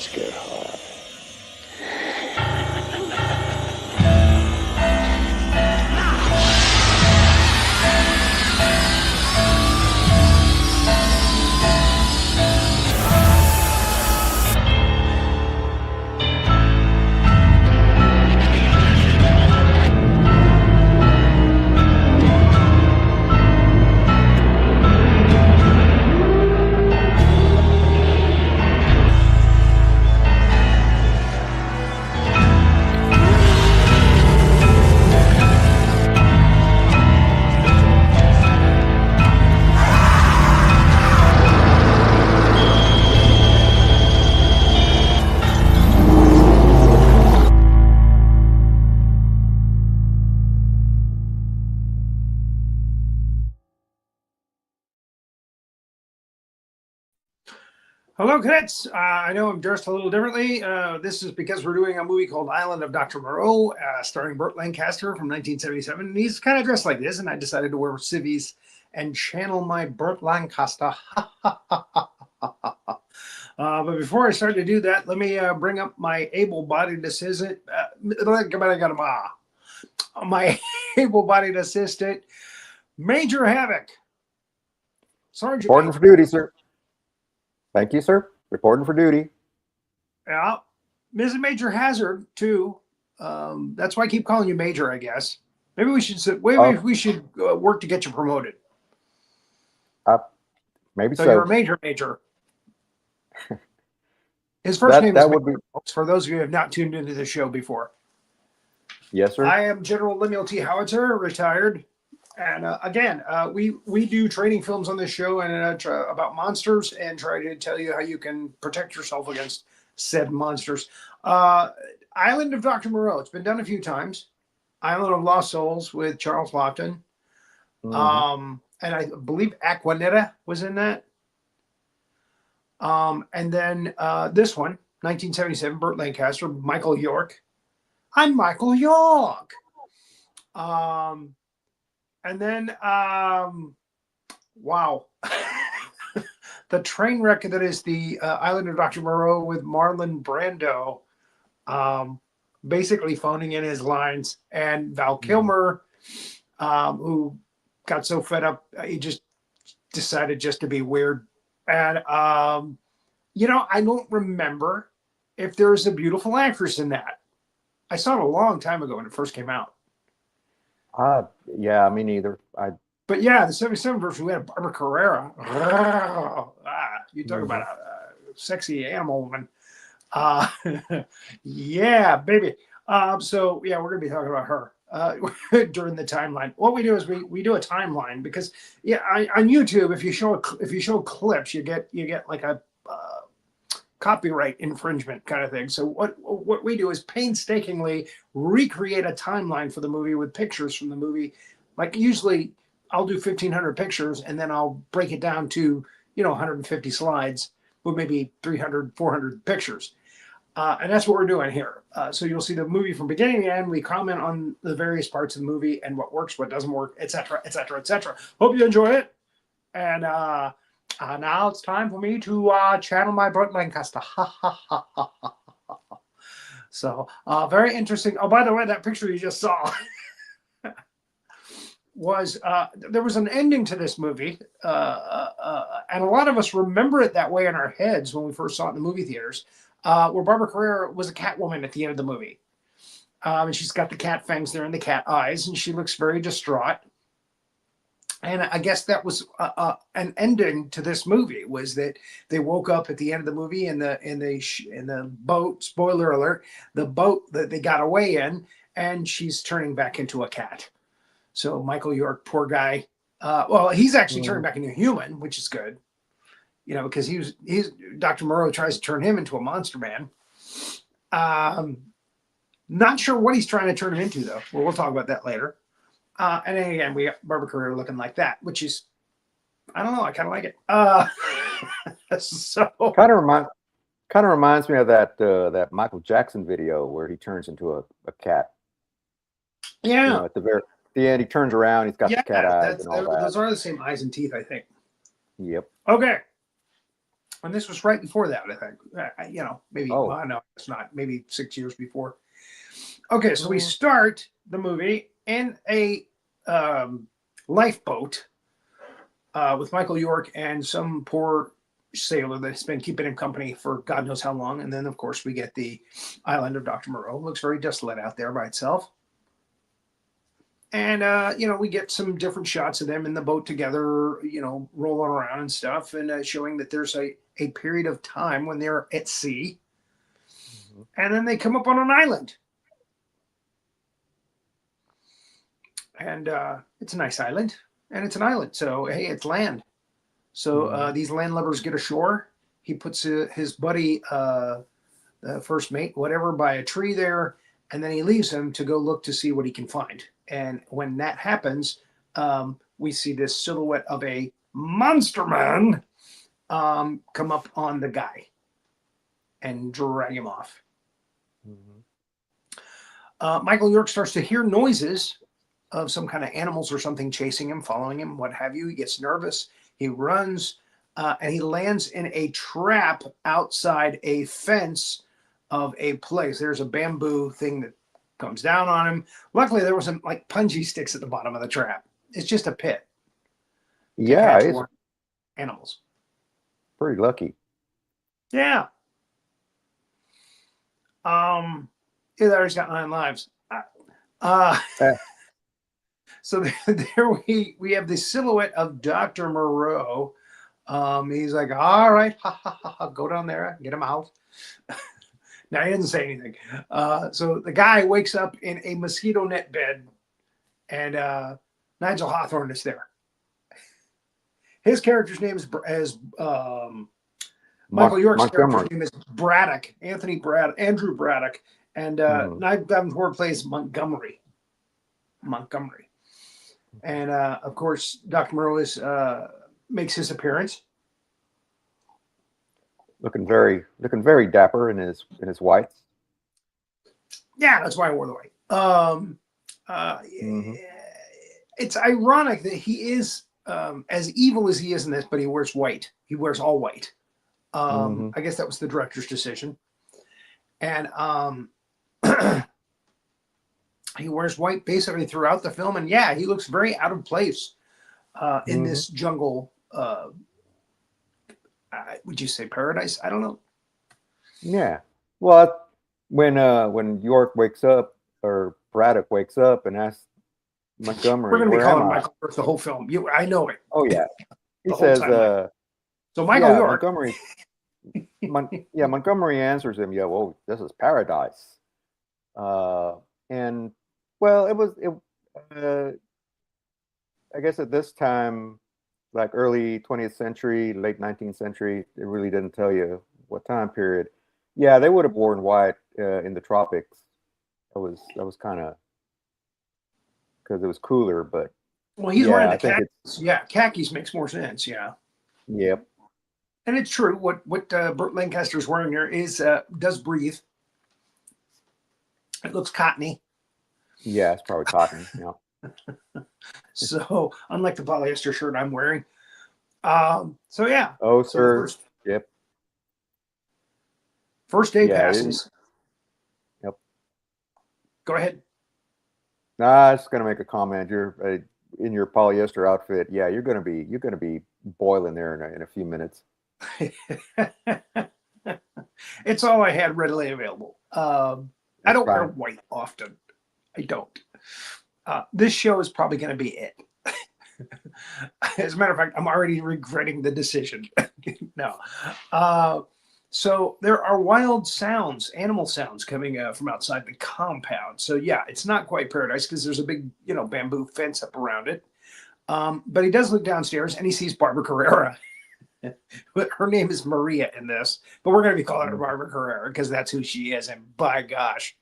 Let's get high. Hello, cadets. I know I'm dressed a little differently. This is because we're doing a movie called Island of Dr. Moreau, starring Burt Lancaster from 1977. And he's kind of dressed like this, and I decided to wear civvies and channel my Burt Lancaster. But before I start to do that, let me bring up my able-bodied assistant. My able-bodied assistant, Major Havoc. Sergeant. Reporting for duty, sir. Thank you, sir. Reporting for duty. Yeah. Mrs. Major Hazzard, too. That's why I keep calling you Major, I guess. Maybe we should work to get you promoted. Maybe so. You're a major. His first name is Major, for those of you who have not tuned into the show before. Yes, sir. I am General Lemuel T. Howitzer, retired. And again, we do training films on this show and about monsters and try to tell you how you can protect yourself against said monsters. Island of Dr. Moreau. It's been done a few times. Island of Lost Souls with Charles Lofton. Mm-hmm. And I believe Aquanetta was in that. And then this one, 1977, Burt Lancaster, Michael York. I'm Michael York. And then, wow, the train wreck that is the Island of Dr. Moreau with Marlon Brando, basically phoning in his lines, and Val Kilmer, who got so fed up, he just decided just to be weird. And, I don't remember if there's a beautiful actress in that. I saw it a long time ago when it first came out. Yeah, me neither. But yeah, the 77 version, we had Barbara Carerra. You talk about a sexy animal woman. Yeah, baby. So yeah, we're gonna be talking about her during the timeline. What we do is we do a timeline because on YouTube, if you show clips, you get like a copyright infringement kind of thing. So what we do is painstakingly recreate a timeline for the movie with pictures from the movie. Like usually I'll do 1,500 pictures and then I'll break it down to, 150 slides with maybe 300, 400 pictures. And that's what we're doing here. So you'll see the movie from beginning to end. We comment on the various parts of the movie and what works, what doesn't work, et cetera, et cetera, et cetera. Hope you enjoy it. And, now it's time for me to channel my Burt Lancaster. So, very interesting. Oh, by the way, that picture you just saw was, there was an ending to this movie. And a lot of us remember it that way in our heads when we first saw it in the movie theaters, where Barbara Carerra was a Catwoman at the end of the movie. And she's got the cat fangs there and the cat eyes, and she looks very distraught. And I guess that was an ending to this movie, was that they woke up at the end of the movie in the boat. Spoiler alert: the boat that they got away in, and she's turning back into a cat. So Michael York, poor guy. Well, he's actually turning back into a human, which is good. Because he's Dr. Moreau tries to turn him into a monster man. Not sure what he's trying to turn him into though. Well, we'll talk about that later. And then again, we got Barbara Carerra looking like that, which is, I don't know, I kind of like it. So kind of reminds me of that Michael Jackson video where he turns into a cat. Yeah. At the end, he turns around, he's got the cat eyes and all that. Those are the same eyes and teeth, I think. Yep. Okay. And this was right before that, I think. Maybe, Oh. well, no, it's not. Maybe 6 years before. Okay, so we start the movie in a lifeboat with Michael York and some poor sailor that's been keeping him company for God knows how long. And then, of course, we get the island of Dr. Moreau. Looks very desolate out there by itself. And, we get some different shots of them in the boat together, rolling around and stuff, and showing that there's a period of time when they're at sea. Mm-hmm. And then they come up on an island. And it's a nice island. And it's an island. So, hey, it's land. So these landlubbers get ashore. He puts his buddy, the first mate, whatever, by a tree there. And then he leaves him to go look to see what he can find. And when that happens, we see this silhouette of a monster man come up on the guy and drag him off. Mm-hmm. Michael York starts to hear noises of some kind of animals or something chasing him, following him, what have you. He gets nervous. He runs, and he lands in a trap outside a fence of a place. There's a bamboo thing that comes down on him. Luckily, there wasn't like punji sticks at the bottom of the trap. It's just a pit. Yeah, it's animals. Pretty lucky. Yeah. He's got 9 lives. So there we have the silhouette of Dr. Moreau. He's like, all right, go down there, get him out. Now, he didn't say anything. So the guy wakes up in a mosquito net bed, and Nigel Hawthorne is there. His character's name is Michael York's character's name is Braddock, Andrew Braddock, and Nigel Davenport plays Montgomery. And of course, Dr. Moreau makes his appearance. Looking very dapper in his whites. Yeah, that's why I wore the white. It's ironic that he is as evil as he is in this, but he wears white. He wears all white. I guess that was the director's decision. And he wears white basically throughout the film, and yeah, he looks very out of place in this jungle. Would you say paradise? I don't know. Yeah. Well, when York wakes up, or Braddock wakes up and asks Montgomery, we're going to be calling Michael York the whole film. I know it. Oh yeah. He says, so Michael York. Montgomery answers him, yeah, well, this is paradise. And well, I guess at this time, like early 20th century, late 19th century, it really didn't tell you what time period. Yeah, they would have worn white in the tropics. That was kind of because it was cooler, but he's wearing the khakis. Yeah, khakis makes more sense. Yeah. Yep. And it's true. What Burt Lancaster's wearing there does breathe. It looks cottony. Yeah, it's probably cotton. Yeah. So unlike the polyester shirt I'm wearing. So yeah. Oh, sir. Yep. First day passes. Yep. Go ahead. I was gonna make a comment. You're in your polyester outfit. Yeah, you're gonna be boiling there in a few minutes. It's all I had readily available. I don't wear white often. I don't. This show is probably going to be it. As a matter of fact, I'm already regretting the decision. No. So there are wild sounds, animal sounds coming from outside the compound. So yeah, it's not quite paradise because there's a big, bamboo fence up around it. But he does look downstairs and he sees Barbara Carerra. Her name is Maria in this, but we're going to be calling her Barbara Carerra because that's who she is. And by gosh,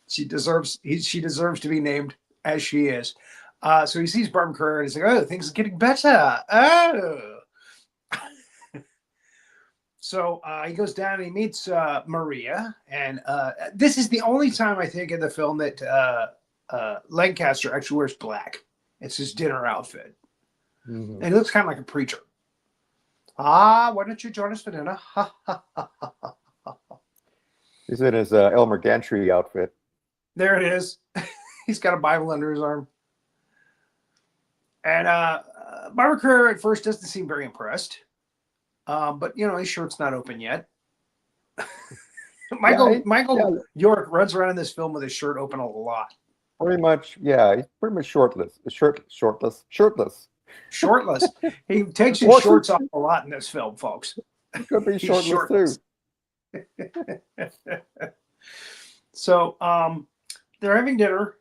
she deserves to be named as she is. So he sees Barbara Carerra and he's like, oh, things are getting better. Oh. So he goes down and he meets Maria. And this is the only time I think in the film that Lancaster actually wears black. It's his dinner outfit. And he looks kind of like a preacher. Why don't you join us for dinner? Ha, ha, ha, ha, ha. He's in his Elmer Gantry outfit. There it is. He's got a Bible under his arm. And Barbara Carerra at first doesn't seem very impressed. But, his shirt's not open yet. Michael York runs around in this film with his shirt open a lot. Pretty much, yeah. He's pretty much shirtless. Shortless. He takes his shorts off a lot in this film, folks. He could be shortless too. So they're having dinner,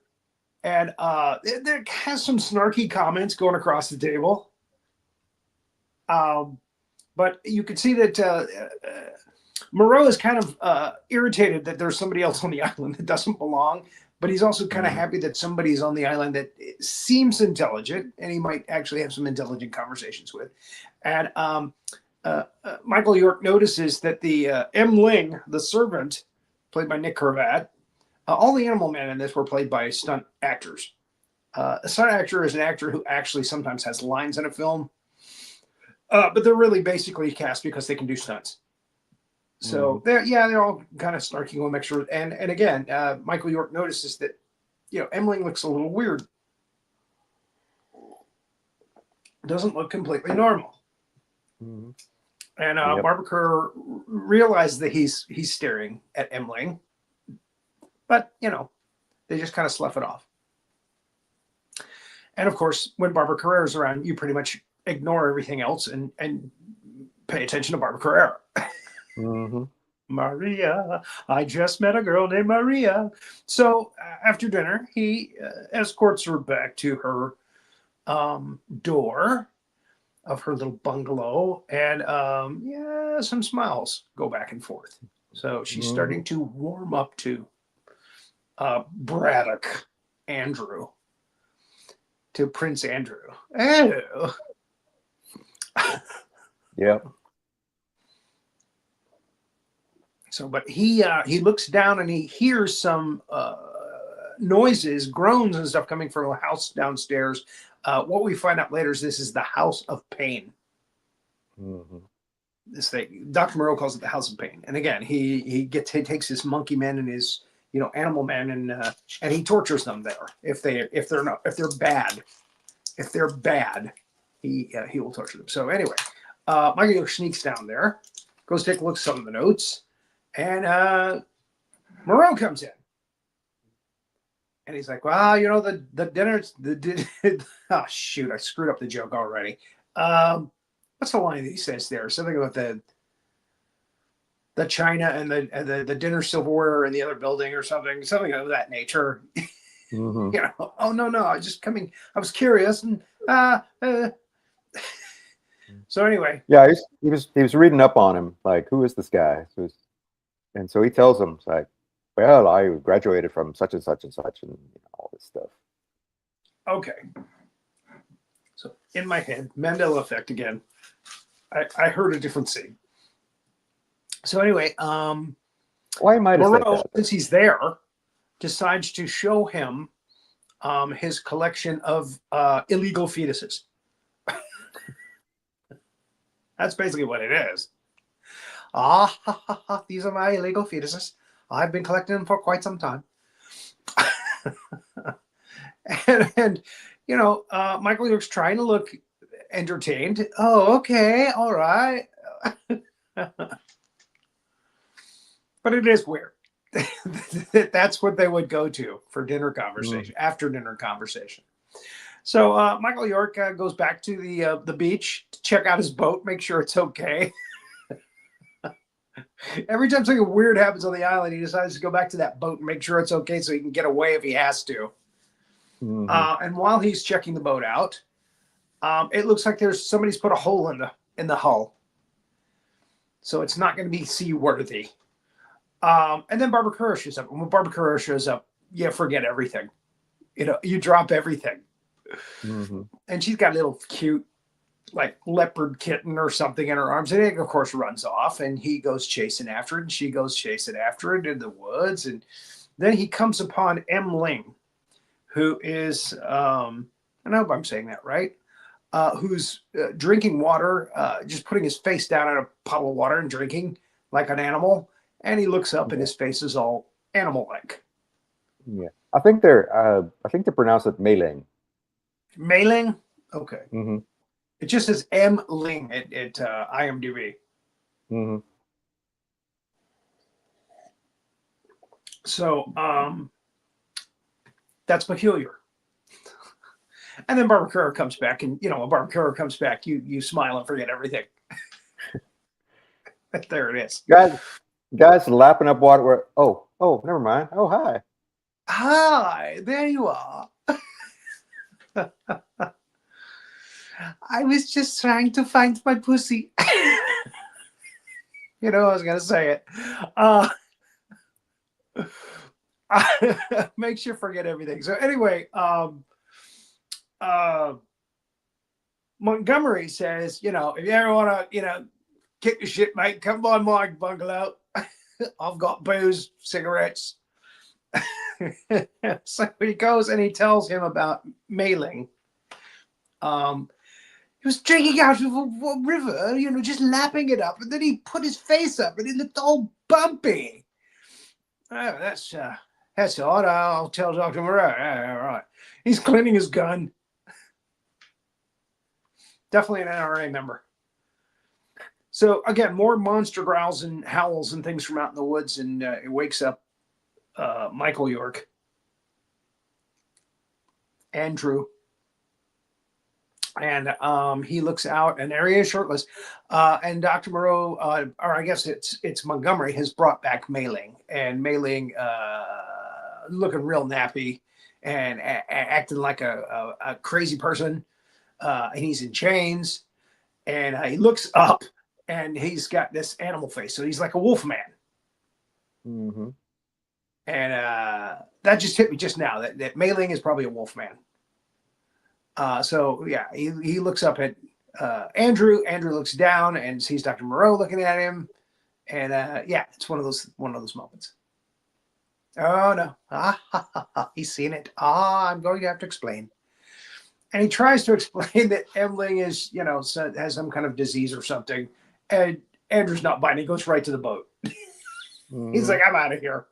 and there has some snarky comments going across the table. But you can see that Moreau is kind of irritated that there's somebody else on the island that doesn't belong. But he's also kind of happy that somebody's on the island that seems intelligent, and he might actually have some intelligent conversations with. And Michael York notices that the M. Ling, the servant, played by Nick Cravat, all the animal men in this were played by stunt actors. A stunt actor is an actor who actually sometimes has lines in a film, but they're really basically cast because they can do stunts. So they're all kind of snarky on mixture. And again, Michael York notices that, Emling looks a little weird. Doesn't look completely normal. Mm-hmm. And Barbara Carerra realizes that he's staring at Emling, but they just kind of slough it off. And of course, when Barbara Carerra is around, you pretty much ignore everything else and pay attention to Barbara Carerra. Mm-hmm. Maria, I just met a girl named Maria. So after dinner, he escorts her back to her door of her little bungalow, and some smiles go back and forth. So she's starting to warm up to Braddock Andrew, to Prince Andrew. Oh. Yep. So, but he looks down and he hears some noises, groans and stuff coming from a house downstairs. What we find out later is this is the House of Pain. Mm-hmm. This thing, Dr. Moreau calls it the House of Pain. And again, he takes his monkey men and his animal men and he tortures them there. If they're bad, he will torture them. So anyway, Michael York sneaks down there, goes take a look at some of the notes. And Moreau comes in. And he's like, well, the dinner's oh shoot, I screwed up the joke already. What's the line that he says there? Something about the china and the dinner silverware in the other building or something of that nature. Mm-hmm. Oh no, I was curious and so anyway. Yeah, he was reading up on him, like, who is this guy? And so he tells him, it's like, well, I graduated from such and such and such, and all this stuff. Okay. So in my head, Mandela effect again. I heard a different scene. So anyway, why might Moreau, since he's there, decides to show him his collection of illegal fetuses. That's basically what it is. These are my illegal fetuses. I've been collecting them for quite some time. and Michael York's trying to look entertained. Oh, okay, all right. But it is weird. That's what they would go to for dinner conversation, after dinner conversation. So Michael York goes back to the beach to check out his boat, make sure it's okay. Every time something weird happens on the island, he decides to go back to that boat and make sure it's okay so he can get away if he has to. Mm-hmm. And while he's checking the boat out, it looks like somebody's put a hole in the hull. So it's not going to be seaworthy. And then Barbara Carerra shows up. And when Barbara Carerra shows up, you forget everything. You drop everything. Mm-hmm. And she's got a little cute, like, leopard kitten or something in her arms. And it, of course, runs off. And he goes chasing after it. And she goes chasing after it in the woods. And then he comes upon M. Ling, who is, I hope I'm saying that right, who's drinking water, just putting his face down in a puddle of water and drinking like an animal. And he looks up, and his face is all animal-like. Yeah, I think they pronounce it Mailing. Mailing? Okay. Mm-hmm. It just says M. Ling at IMDb. Mm-hmm. So that's peculiar. And then Barbara Carerra comes back, and when Barbara Carerra comes back, you smile and forget everything. There it is. Guys lapping up water. Oh, never mind. Oh, hi. Hi, there you are. I was just trying to find my pussy. I was going to say it. Makes you forget everything. So anyway, Montgomery says, if you ever want to, kick the shit, mate, come by my bungalow. I've got booze, cigarettes. So he goes and he tells him about Mailing. He was drinking out of a river, just lapping it up, and then he put his face up and it looked all bumpy. Oh, that's odd. I'll tell Dr. Moreau. All right. He's cleaning his gun. Definitely an NRA member. So again, more monster growls and howls and things from out in the woods, and it wakes up Michael York, Andrew, and he looks out, and there he is, shirtless. And Dr. Moreau, or I guess it's Montgomery, has brought back Mailing, and Mailing looking real nappy and acting like a crazy person. And he's in chains, and he looks up, and he's got this animal face, so he's like a wolf man. Mm-hmm. And that just hit me just now that Mailing is probably a wolf man. So yeah, he looks up at Andrew. Andrew looks down and sees Dr. Moreau looking at him, and yeah, it's one of those moments. Oh no, he's seen it. I'm going to have to explain. And he tries to explain that Emling is, has some kind of disease or something, and Andrew's not biting. He goes right to the boat. Mm-hmm. He's like, I'm out of here.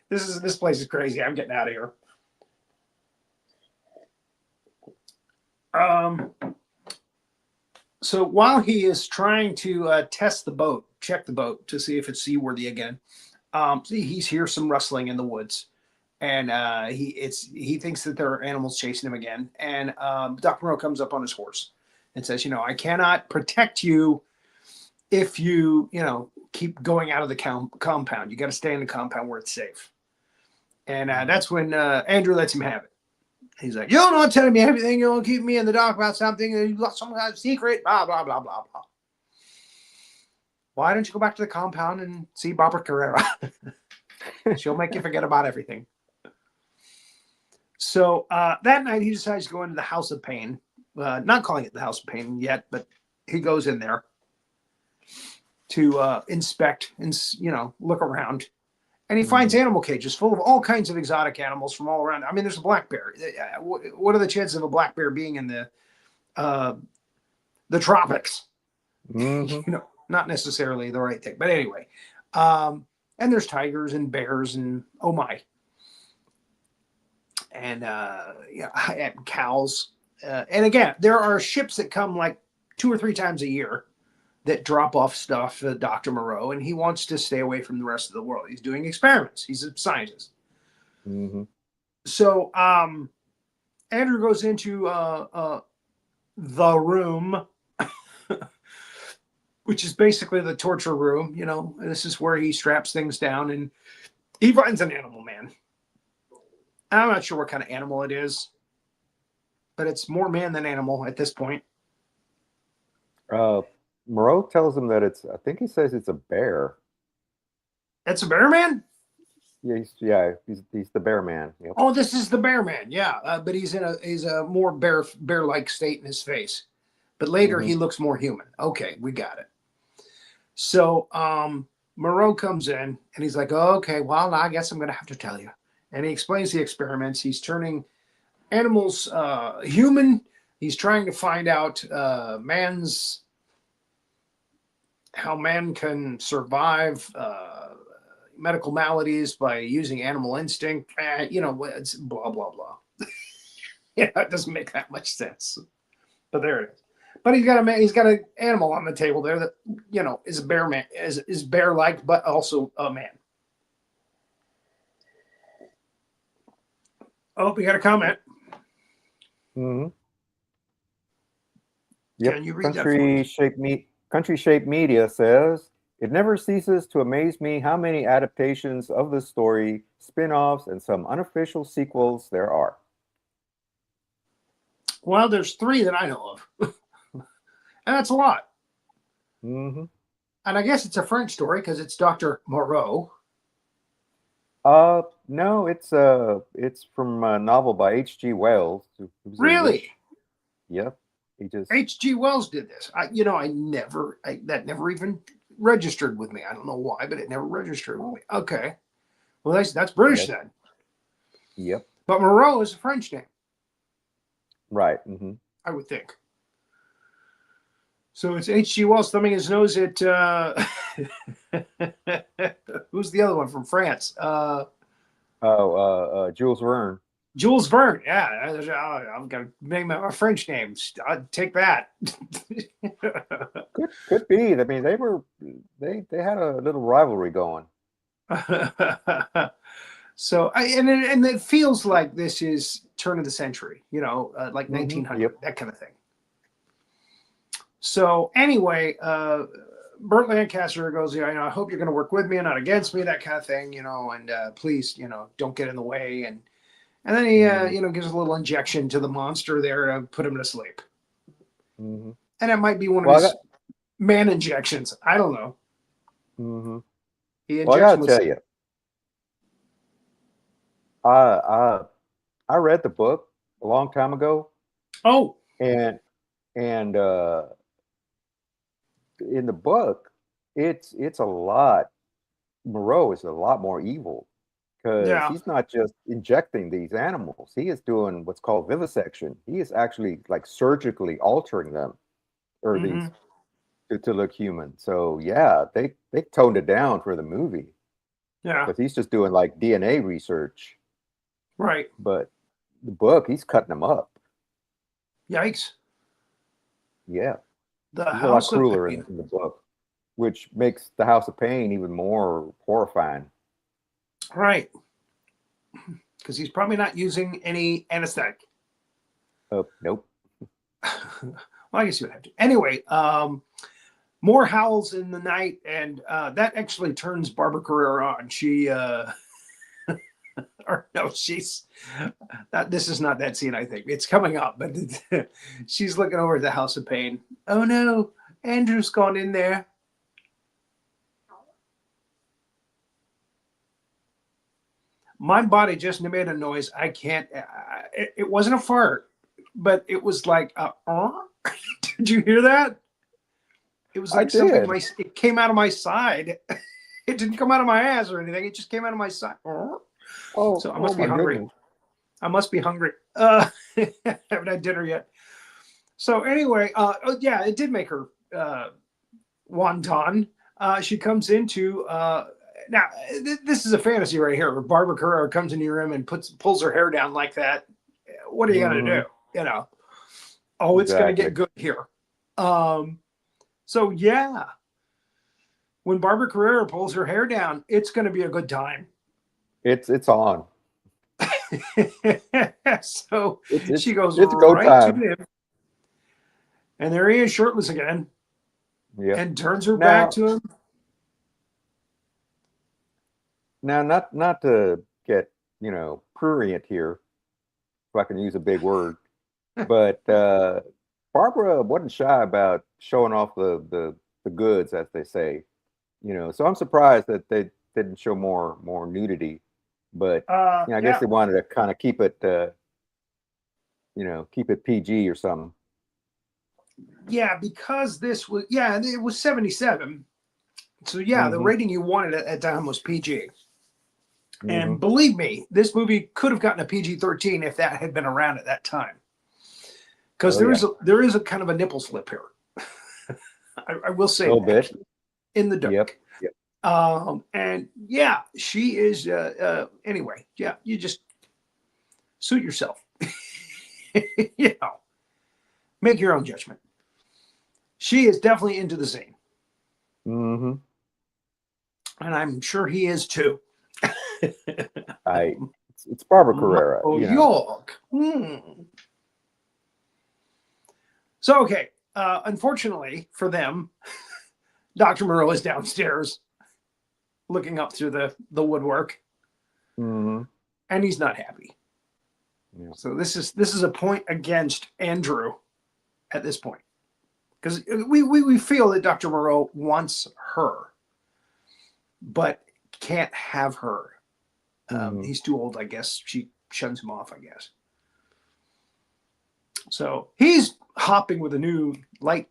This place is crazy. I'm getting out of here. So while he is trying to test the boat, check the boat to see if it's seaworthy again, he's hears some rustling in the woods, and he thinks that there are animals chasing him again. And Dr. Moreau comes up on his horse and says, I cannot protect you if you keep going out of the compound. You got to stay in the compound where it's safe. And that's when Andrew lets him have it. He's like, you're not telling me everything. You're keep me in the dark about something. You've got some kind of secret. Blah, blah, blah, blah, blah. Why don't you go back to the compound and see Barbara Carerra? She'll make you forget about everything. So that night he decides to go into the House of Pain. Not calling it the House of Pain yet, but he goes in there to inspect and look around. And he finds animal cages full of all kinds of exotic animals from all around. I mean, there's a black bear. What are the chances of a black bear being in the tropics? Mm-hmm. Not necessarily the right thing. But anyway, and there's tigers and bears and oh my. And and cows. And again, there are ships that come like 2 or 3 times a year that drop off stuff to Dr. Moreau, and he wants to stay away from the rest of the world. He's doing experiments. He's a scientist. Mm-hmm. So Andrew goes into the room, which is basically the torture room. And this is where he straps things down, and he finds an animal man. I'm not sure what kind of animal it is, but it's more man than animal at this point. Moreau tells him that I think he says it's a bear. It's a bear man? Yeah, he's the bear man. Yep. Oh, this is the bear man. Yeah, but he's a more bear-like state in his face. But later he looks more human. Okay, we got it. So Moreau comes in and he's like, oh, okay, well, I guess I'm going to have to tell you. And he explains the experiments. He's turning animals human. he's trying to find out how man can survive medical maladies by using animal instinct. It's blah blah blah. Yeah, it doesn't make that much sense. But there it is. But he's got an animal on the table there that is a bear man, is bear like, but also a man. Oh, we got a comment. Mm-hmm. Yep. Can you read that for me? Country Shape Media says, it never ceases to amaze me how many adaptations of this story, spin-offs, and some unofficial sequels there are. Well, there's 3 that I know of. And that's a lot. Mm-hmm. And I guess it's a French story because it's Dr. Moreau. No, it's from a novel by H.G. Wells. Really? Yep. He just H.G. Wells did this. That never even registered with me. I don't know why, but it never registered with me. Okay. Well, that's British then. Yep. But Moreau is a French name. Right. Mm-hmm. I would think. So it's H.G. Wells thumbing his nose at who's the other one from France? Jules Verne. Jules Verne. Yeah, I'm gonna name a French name. I'd take that. Could be. I mean, they had a little rivalry going. So and it feels like this is turn of the century, like 1900, yep. That kind of thing. So anyway, Burt Lancaster goes, I hope you're going to work with me and not against me, that kind of thing, and please, don't get in the way. And then he, gives a little injection to the monster there to put him to sleep. Mm-hmm. And it might be one of his man injections. I don't know. Mm-hmm. I got to tell you, I read the book a long time ago. Oh. And in the book, it's a lot. Moreau is a lot more evil because he's not just injecting these animals. He is doing what's called vivisection. He is actually like surgically altering them or these to look human. So yeah, they toned it down for the movie. Yeah. Because he's just doing like DNA research. Right. But the book, he's cutting them up. Yikes. Yeah. The He's a lot crueler in the book, which makes the House of Pain even more horrifying. Right. Because he's probably not using any anesthetic. Nope. Well, I guess you would have to. Anyway, more howls in the night, and that actually turns Barbara Carerra on. She, or no, she's. This is not that scene. I think it's coming up, but she's looking over at the House of Pain. Oh no, Andrew's gone in there. My body just made a noise. I can't. It wasn't a fart, but it was like Did you hear that? It was like something. It came out of my side. It didn't come out of my ass or anything. It just came out of my side. So I must be hungry. Goodness. I must be hungry. Haven't had dinner yet. So anyway, yeah, it did make her wonton. She comes into now. This is a fantasy right here, where Barbara Carerra comes into your room and pulls her hair down like that. What are you gonna do? Oh, it's gonna get good here. So yeah, when Barbara Carerra pulls her hair down, it's gonna be a good time. It's on. So she goes it's right to him, and there he is, shirtless again. Yeah, and turns her back to him. Now, not to get prurient here, if I can use a big word, but Barbara wasn't shy about showing off the goods, as they say. So I'm surprised that they didn't show more nudity. But I guess they wanted to kind of keep it, keep it PG or something. Yeah, because this was it was 77. So yeah, the rating you wanted at that time was PG. And believe me, this movie could have gotten a PG-13 if that had been around at that time. because Oh, there is a kind of a nipple slip here. I will say a little that, bit. in the dark. Yep. Yep. And yeah, she is. Anyway, yeah, you just suit yourself. You know, make your own judgment. She is definitely into the scene, Mm-hmm. and I'm sure he is too. It's Barbara Carerra. Oh, You know. York. So okay, unfortunately for them, Dr. Moreau is downstairs looking up through the woodwork, Mm-hmm. and he's not happy. Yeah. So this is a point against Andrew at this point, because we feel that Dr. Moreau wants her, but can't have her. He's too old, I guess. She shuns him off, I guess. So he's hopping with a new light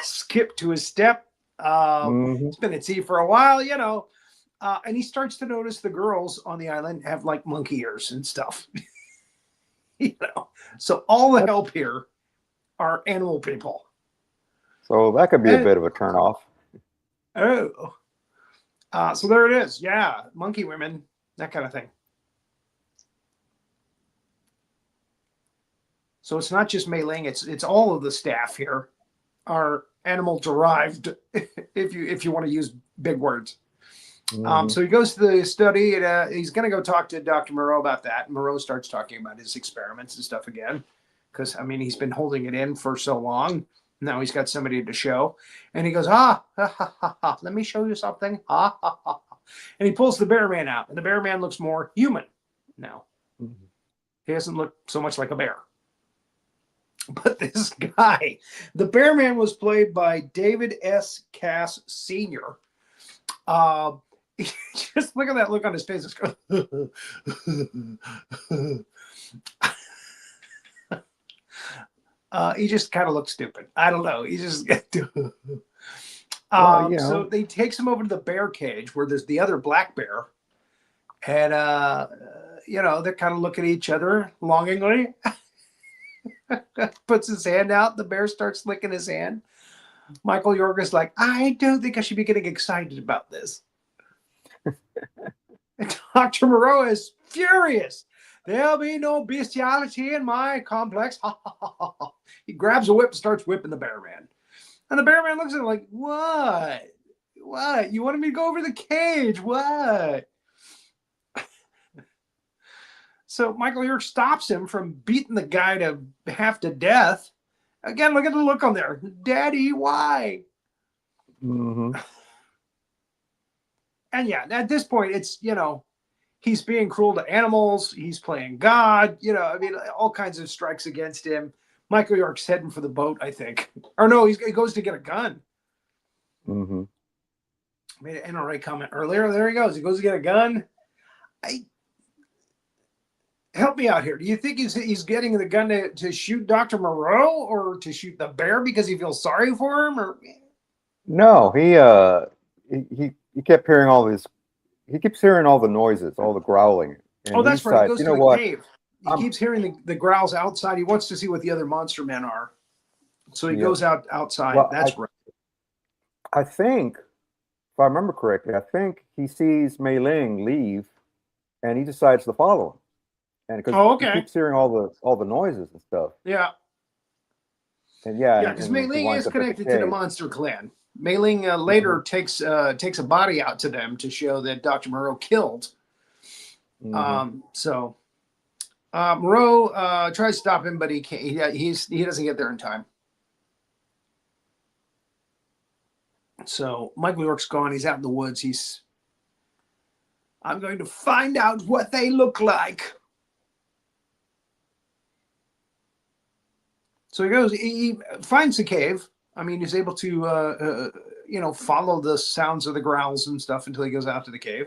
skip to his step. It's been at sea for a while, you know. And he starts to notice the girls on the island have like monkey ears and stuff. You know, so all the help here are animal people. So that could be a bit of a turnoff. Oh, so there it is. Yeah, monkey women, that kind of thing. So it's not just Mei Ling; it's all of the staff here are animal derived. If you want to use big words. So he goes to the study, and he's going to go talk to Dr. Moreau about that. Moreau starts talking about his experiments and stuff again, because I mean he's been holding it in for so long. Now he's got somebody to show, and he goes, ha, ha, ha, ha, let me show you something. Ha, ha, ha. And he pulls the bear man out, and the bear man looks more human now. He doesn't look so much like a bear. But this guy, the bear man, was played by David S. Cass Sr. Just look at that look on his face. He just kind of looks stupid. I don't know. He just so they takes him over to the bear cage where there's the other black bear, and you know, they kind of look at each other longingly. Puts his hand out. The bear starts licking his hand. Michael York is like, I don't think I should be getting excited about this. And Dr. Moreau is furious. There'll be no bestiality in my complex. He grabs a whip and starts whipping the bear man. And the bear man looks at him like, what? What? You wanted me to go over the cage? What? So Michael York stops him from beating the guy to half to death. Again, look at the look on there. Daddy, why? Mm-hmm. And yeah, at this point, it's, you know, he's being cruel to animals. He's playing God. You know, I mean, all kinds of strikes against him. Michael York's heading for the boat, I think. Or no, he goes to get a gun. Mm-hmm. Made an NRA comment earlier. There he goes. He goes to get a gun. Help me out here. Do you think he's getting the gun to shoot Dr. Moreau or to shoot the bear because he feels sorry for him? Or no, he kept hearing all this. He keeps hearing all the noises, all the growling. And that's right. He goes to the cave. He keeps hearing the growls outside. He wants to see what the other monster men are. So he goes outside. Well, that's right. I think, if I remember correctly, I think he sees Mei Ling leave, and he decides to follow him. And because he keeps hearing all the noises and stuff. Yeah. And because Mei Ling is connected to the monster clan. Mei Ling later takes a body out to them to show that Dr. Moreau killed. Moreau tries to stop him, but he can't. He doesn't get there in time. So Michael York's gone. He's out in the woods. I'm going to find out what they look like. So he goes. He finds the cave. I mean, he's able to, follow the sounds of the growls and stuff until he goes out to the cave.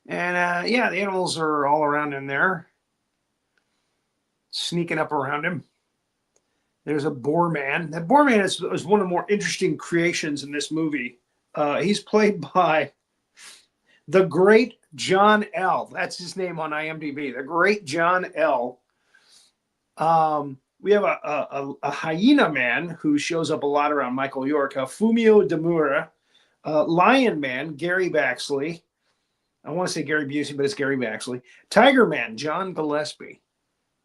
And the animals are all around in there, sneaking up around him. There's a boar man. That boar man is one of the more interesting creations in this movie. He's played by the great John L. That's his name on IMDb. The great John L. we have a hyena man who shows up a lot around Michael York, Fumio Demura, Lion Man, Gary Baxley. I want to say Gary Busey, but it's Gary Baxley. Tiger Man, John Gillespie.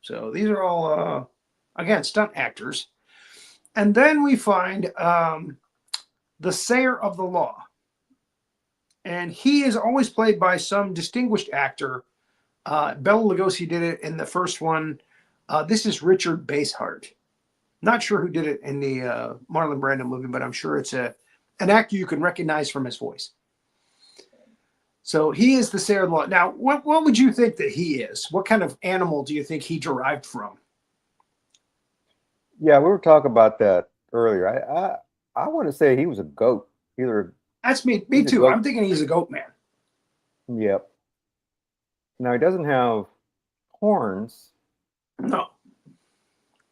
So these are all, again, stunt actors. And then we find the Sayer of the Law. And he is always played by some distinguished actor. Bela Lugosi did it in the first one. This is Richard Basehart. Not sure who did it in the Marlon Brando movie, but I'm sure it's an actor you can recognize from his voice. So he is the Sayer of the Law. Now, what would you think that he is? What kind of animal do you think he derived from? Yeah, we were talking about that earlier. I want to say he was a goat. That's me too. I'm thinking he's a goat man. Yep. Now he doesn't have horns. No.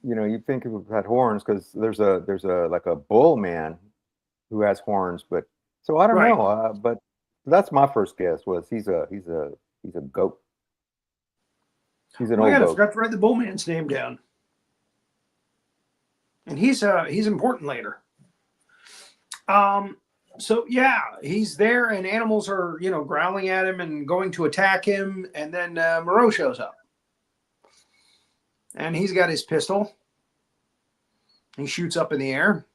You know, you'd think he would have had horns because there's a like a bull man who has horns, but so I don't know. But that's my first guess was he's a goat. He's an old goat. I forgot to write the bull man's name down. And he's important later. So yeah, he's there, and animals are growling at him and going to attack him, and then Moreau shows up, and he's got his pistol. He shoots up in the air.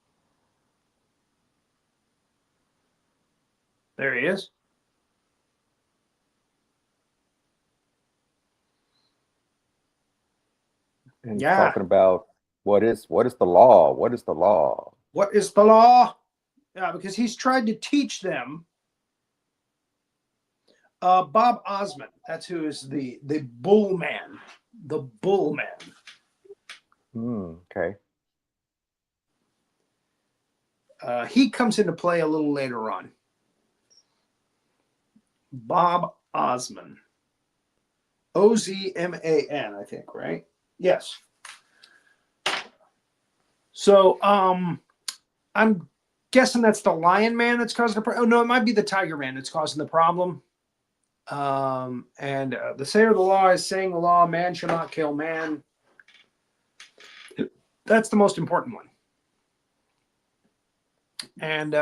There he is. And talking about what is the law? What is the law? What is the law? Yeah, because he's tried to teach them. Bob Osmond, that's who is the bull man. The bull man. Okay. He comes into play a little later on. Bob Osmond. Ozman, I think, right? Yes. So I'm guessing that's the Lion Man that's causing the problem. Oh, no, it might be the Tiger Man that's causing the problem. And the Sayer of the Law is saying the law, man shall not kill man. That's the most important one. And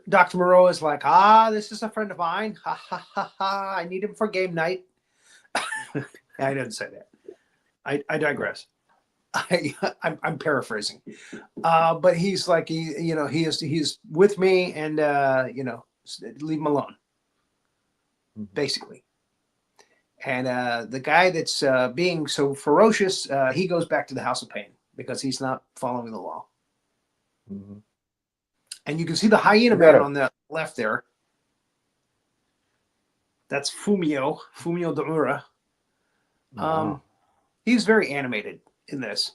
Dr. Moreau is like, this is a friend of mine. Ha, ha, ha, ha. I need him for game night. I didn't say that. I digress. I'm paraphrasing. But he's like, he's with me, and, leave him alone, basically. And the guy that's being so ferocious, he goes back to the House of Pain because he's not following the law. Mm-hmm. And you can see the hyena man on the left there. That's Fumio Demura. Wow. He's very animated in this.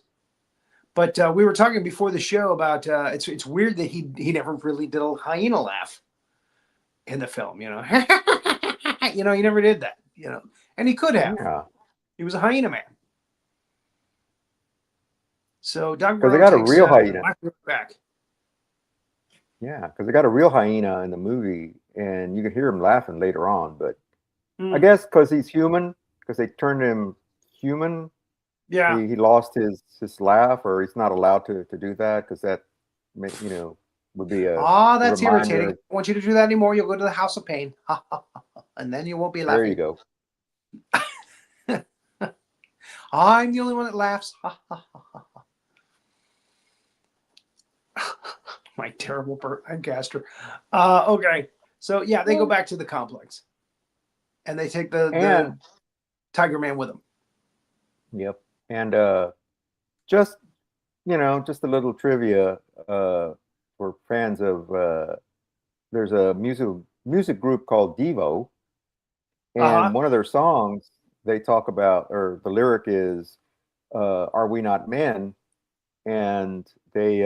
But we were talking before the show about it's weird that he never really did a hyena laugh in the film, He never did that, And he could have. Yeah. He was a hyena man. So Doug because they got a real hyena. Back. Yeah, because they got a real hyena in the movie, and you can hear him laughing later on. But I guess because he's human, because they turned him human. Yeah, he lost his laugh, or he's not allowed to do that because that, would be a. That's reminder. irritating. I want you to do that anymore. You'll go to the House of Pain, and then you won't be laughing. There you go. I'm the only one that laughs. My terrible Burt Lancaster. Okay, so yeah, they go back to the complex, and they take the Tiger Man with them. Yep, and just a little trivia for fans of. There's a music group called Devo, and one of their songs they talk about, or the lyric is, "Are we not men?" And they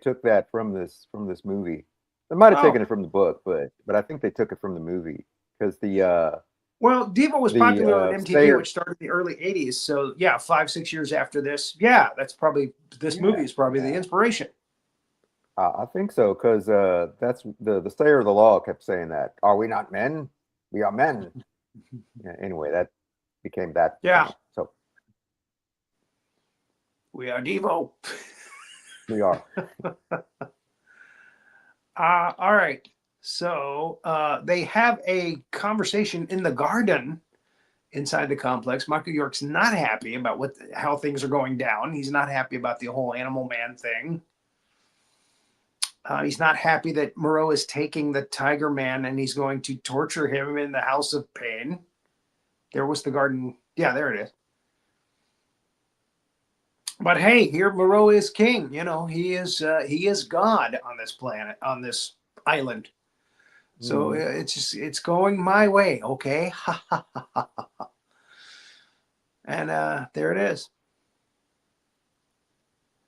took that from this movie. They might have taken it from the book, but I think they took it from the movie because the Devo was popular on MTV, which started in the early '80s. So yeah, 5-6 years after this, that's probably movie is probably the inspiration. I think so because that's the Sayer of the Law kept saying that. Are we not men? We are men. Anyway, that became that. Yeah. So. We are Devo. We are. All right. So they have a conversation in the garden inside the complex. Michael York's not happy about how things are going down. He's not happy about the whole Animal Man thing. He's not happy that Moreau is taking the Tiger Man and he's going to torture him in the House of Pain. There was the garden. Yeah, there it is. But hey, here Moreau is king. You know, he is God on this planet, on this island. So it's going my way, okay? And there it is.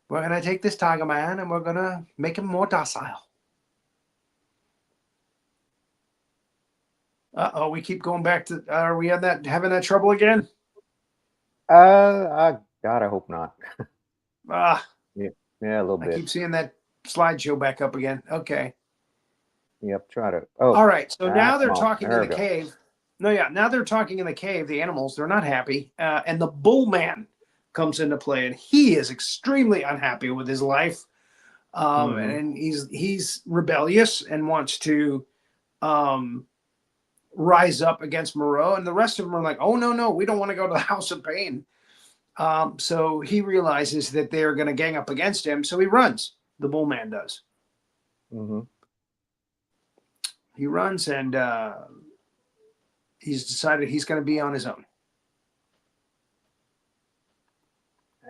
We're gonna take this Tiger Man and we're gonna make him more docile. Uh-oh, we keep going back to. Are we having that trouble again? I God, I hope not. Ah, yeah, a little bit. I keep seeing that slideshow back up again. Okay. Yep, try to. Oh, all right. So now they're come on. talking There in the we go. cave. No, yeah. Now they're talking in the cave. The animals, they're not happy, and the Bull Man comes into play, and he is extremely unhappy with his life, and he's rebellious and wants to rise up against Moreau, and the rest of them are like, "Oh no, we don't want to go to the House of Pain." So he realizes that they're going to gang up against him, so he runs. The Bull Man does. He runs, and he's decided he's going to be on his own.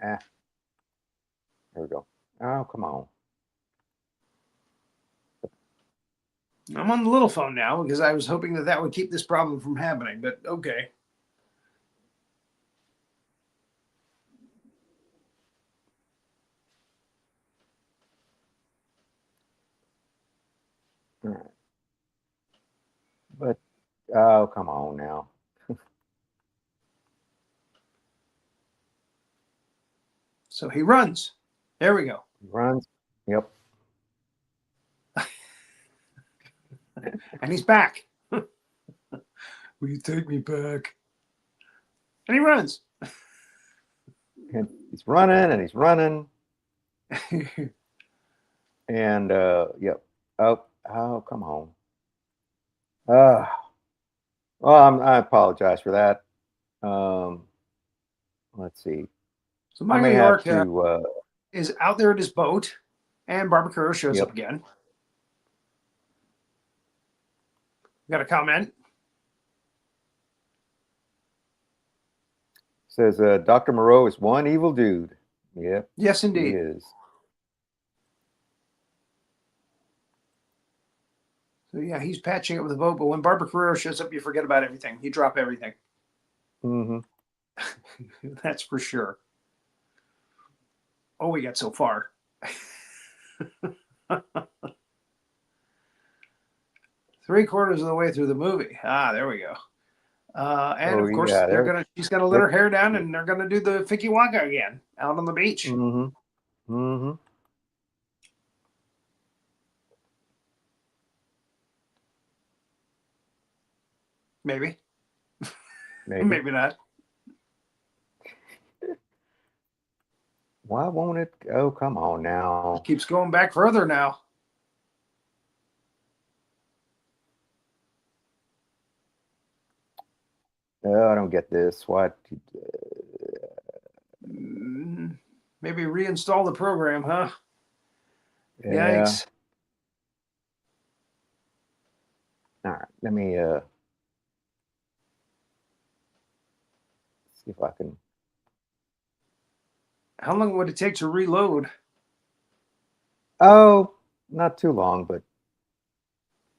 There we go. Oh, come on. I'm on the little phone now because I was hoping that would keep this problem from happening, but okay. All right. But, oh, come on now. So he runs. There we go. He runs. Yep. And he's back. Will you take me back? And he runs. And he's running and he's running. And, yep. Oh, come on. Well, I apologize for that. Let's see. So Michael York is out there at his boat, and Barbara Carerra shows up again. Got a comment? Says Dr. Moreau is one evil dude. Yep. Yes, indeed. He is. So yeah, he's patching up with the boat, but when Barbara Carerra shows up, you forget about everything. You drop everything. That's for sure. Oh, we got so far. 3/4 of the way through the movie. There we go. And of course, she's gonna let her hair down, and they're gonna do the Ficky Waka again out on the beach. Maybe. Maybe not. Why won't it? Oh, come on now. It keeps going back further now. Oh, I don't get this. What? Maybe reinstall the program, huh? Yeah. Yikes. All right. Let me see if I can. How long would it take to reload? Oh, not too long, but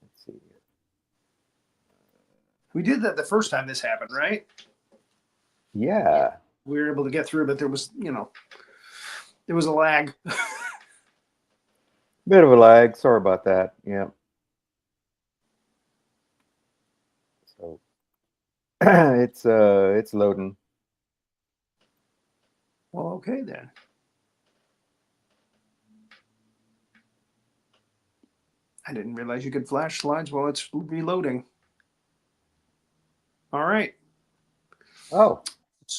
let's see. We did that the first time this happened, right? Yeah. We were able to get through, but there was, there was a lag. Bit of a lag. Sorry about that. Yeah. So it's loading. Well, okay then. I didn't realize you could flash slides while it's reloading. All right. Oh,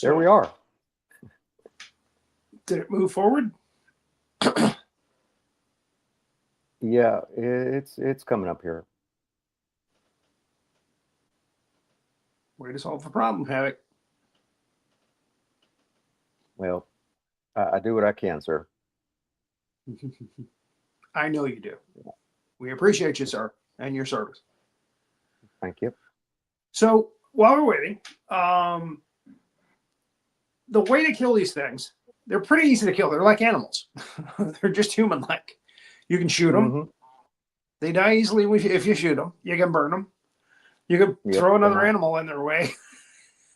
there we are. Did it move forward? Yeah, it's coming up here. Way to solve the problem, Havoc. Well, I do what I can, sir. I know you do. We appreciate you, sir, and your service. Thank you. So while we're waiting, the way to kill these things, they're pretty easy to kill. They're like animals. They're just human-like. You can shoot them. Mm-hmm. They die easily if you shoot them. You can burn them. You can throw another animal in their way.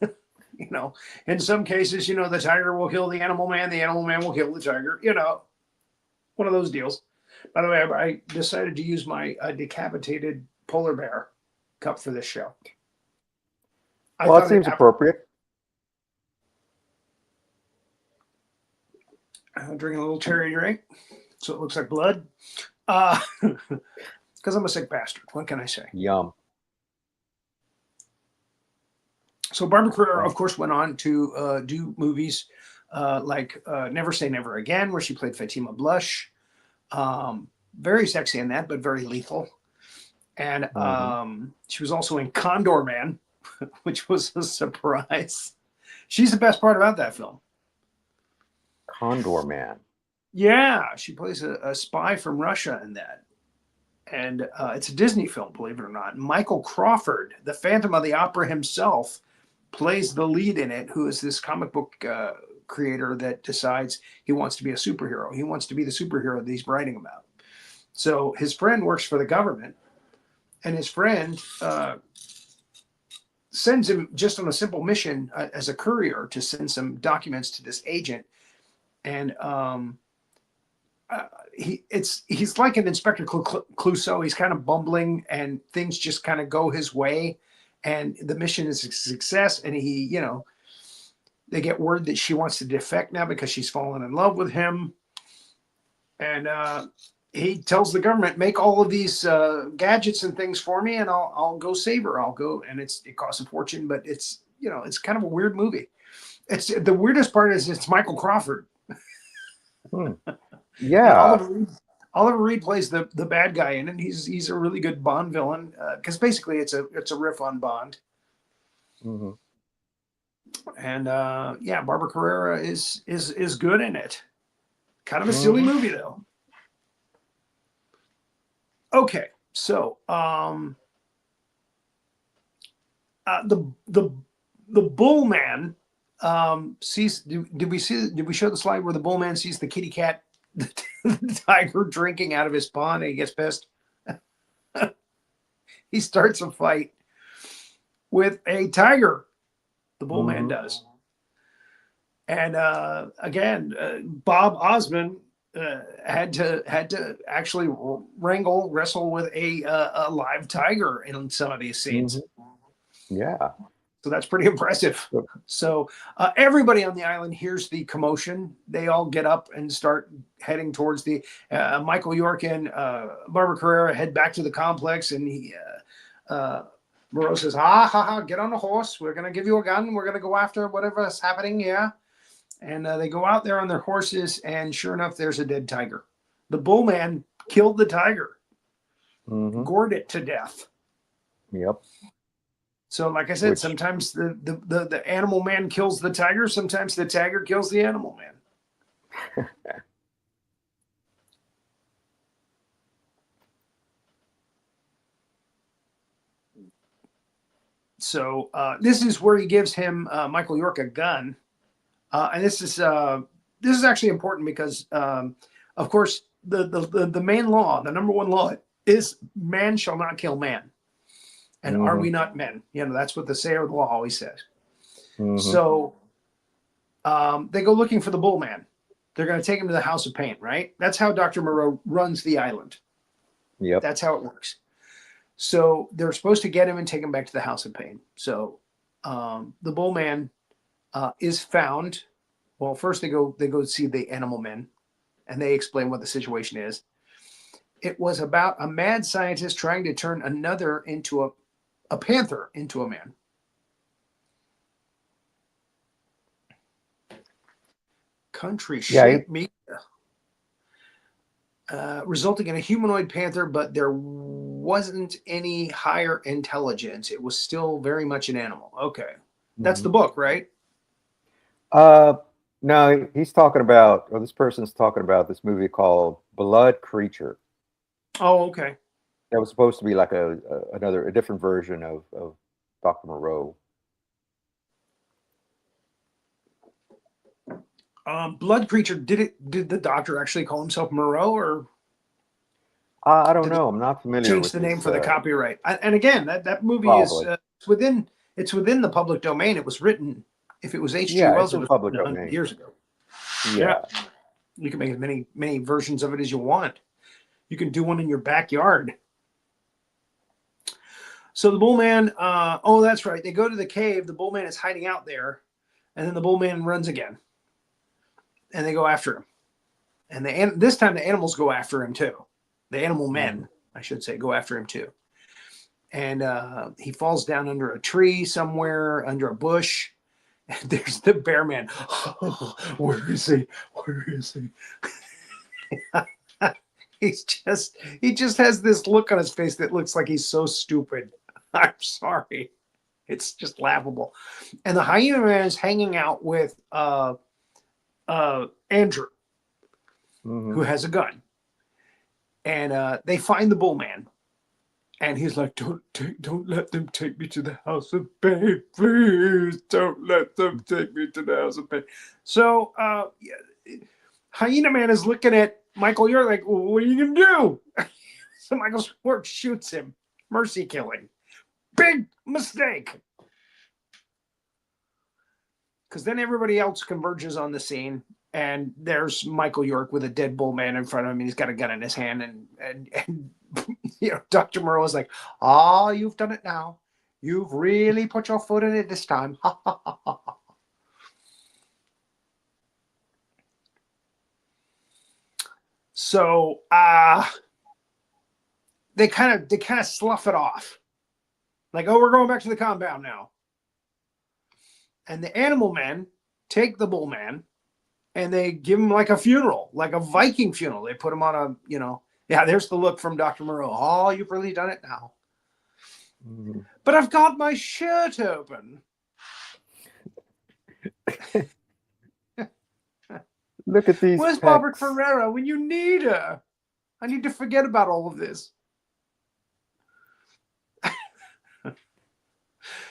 You know, in some cases, you know, the tiger will kill the animal man will kill the tiger, you know, one of those deals. By the way, I decided to use my decapitated polar bear cup for this show. Well, it seems appropriate. I'm drinking a little cherry drink, so it looks like blood. Because I'm a sick bastard. What can I say? Yum. So Barbara Carerra, of course, went on to do movies like Never Say Never Again, where she played Fatima Blush. Very sexy in that, but very lethal. And she was also in Condor Man, which was a surprise. She's the best part about that film. Condor Man. Yeah, she plays a spy from Russia in that. And it's a Disney film, believe it or not. Michael Crawford, the Phantom of the Opera himself, plays the lead in it, who is this comic book creator that decides he wants to be a superhero. He wants to be the superhero that he's writing about. So his friend works for the government, and his friend sends him just on a simple mission as a courier to send some documents to this agent. And he's like an Inspector Clouseau. He's kind of bumbling, and things just kind of go his way. And the mission is a success. And he, you know, they get word that she wants to defect now because she's fallen in love with him. And he tells the government, make all of these gadgets and things for me, and I'll go save her. I'll go. And it costs a fortune, but it's, you know, it's kind of a weird movie. It's the weirdest part is it's Michael Crawford. Yeah. Oliver Reed plays the bad guy in it. He's a really good Bond villain because basically it's a riff on Bond. Mm-hmm. And yeah, Barbara Carerra is good in it. Kind of a silly movie though. Okay, so the bull man sees. Did we show the slide where the bull man sees the kitty cat, the tiger drinking out of his pond, and he gets pissed? He starts a fight with a tiger. The bull man does. And again, Bob Osmond had to actually wrestle with a live tiger in some of these scenes. Yeah. So that's pretty impressive. So everybody on the island hears the commotion. They all get up and start heading towards the Michael York and Barbara Carerra head back to the complex, and he Moreau says, get on the horse. We're going to give you a gun. We're going to go after whatever's happening here. And they go out there on their horses, and sure enough, there's a dead tiger. The bull man killed the tiger, gored it to death. Yep. So, like I said, sometimes the animal man kills the tiger. Sometimes the tiger kills the animal man. So this is where he gives him Michael York a gun. And this is actually important because, of course, the main law, the number one law, is man shall not kill man. And are we not men? You know, that's what the sayer of the law always says. So they go looking for the bull man. They're going to take him to the House of Pain, right? That's how Dr. Moreau runs the island. Yep. That's how it works. So they're supposed to get him and take him back to the House of Pain. So the bull man is found. Well, first they go see the animal men, and they explain what the situation is. It was about a mad scientist trying to turn another into a panther into a man. country Yeah, shape media, resulting in a humanoid panther, but there wasn't any higher intelligence. It was still very much an animal. Okay. That's the book, right? Uh, no, he's talking about, or this person's talking about this movie called Blood Creature. Oh, okay. That was supposed to be like a different version of Dr. Moreau. Blood Creature. Did the doctor actually call himself Moreau, or I don't did they know. I'm not familiar change with the name this. for the copyright? And again, that movie is Probably. it's within the public domain. It was written. If it was H.G. Yeah, it's Wells, it in was public written 100 domain. years ago. Yeah. You can make as many versions of it as you want. You can do one in your backyard. So the bullman, oh, that's right. They go to the cave. The bullman is hiding out there, and then the bullman runs again, and they go after him. And this time the animals go after him too. The animal men, I should say, go after him too. And he falls down under a tree somewhere, under a bush. And there's the bear man. Oh, where is he? Where is he? He just has this look on his face that looks like he's so stupid. I'm sorry. It's just laughable. And the hyena man is hanging out with Andrew, who has a gun. And they find the bull man. And he's like, don't let them take me to the house of pain. Please don't let them take me to the house of pain. So Hyena Man is looking at Michael York like, well, what are you going to do? So Michael York shoots him. Mercy killing. Big mistake. Because then everybody else converges on the scene. And there's Michael York with a dead bull man in front of him. And he's got a gun in his hand. And you know, Dr. Moreau is like, oh, you've done it now. You've really put your foot in it this time. So they kind of slough it off. Like, oh, we're going back to the compound now. And the animal men take the bull man and they give him like a funeral, like a Viking funeral. They put him on a, you know, yeah, there's the look from Dr. Moreau. Oh, you've really done it now. But I've got my shirt open. Look at these. Where's Barbara Carerra when you need her? I need to forget about all of this.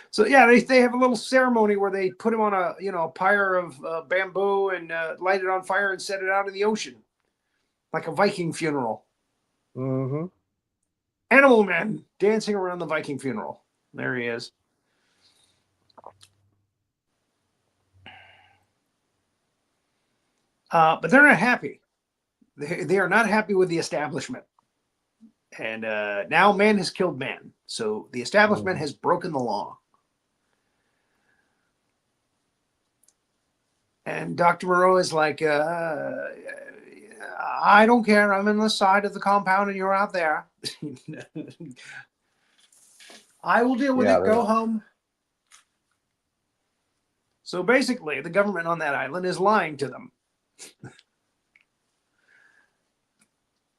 So yeah, they have a little ceremony where they put him on a pyre of bamboo and light it on fire and set it out in the ocean, like a Viking funeral. Animal man dancing around the Viking funeral. There he is. But they're not happy. They are not happy with the establishment. And now man has killed man. So the establishment has broken the law. And Dr. Moreau is like, I don't care. I'm in the side of the compound and you're out there. I will deal with it. Go home. So basically, the government on that island is lying to them.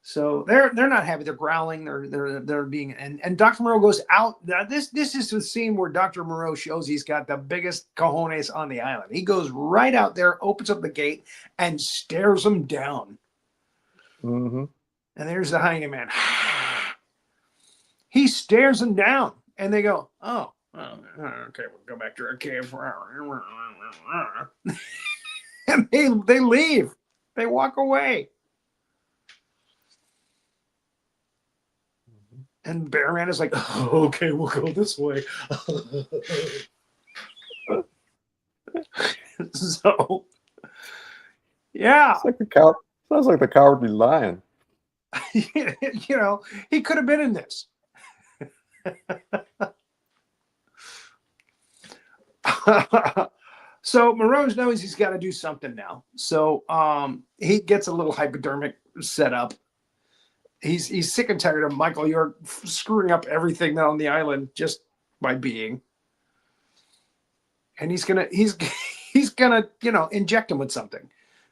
So they're not happy. They're growling. They're being and Dr. Moreau goes out. Now this is the scene where Dr. Moreau shows he's got the biggest cojones on the island. He goes right out there, opens up the gate, and stares them down. And there's the hyena man. He stares them down, and they go, "Oh, okay, we'll go back to our cave." And they leave. They walk away. And Bearman is like, oh, okay, we'll go this way. So, yeah. Sounds like the Cowardly Lion. You know, he could have been in this. So Moreau knows he's got to do something now. So he gets a little hypodermic set up. He's sick and tired of Michael York screwing up everything on the island just by being. And he's gonna inject him with something.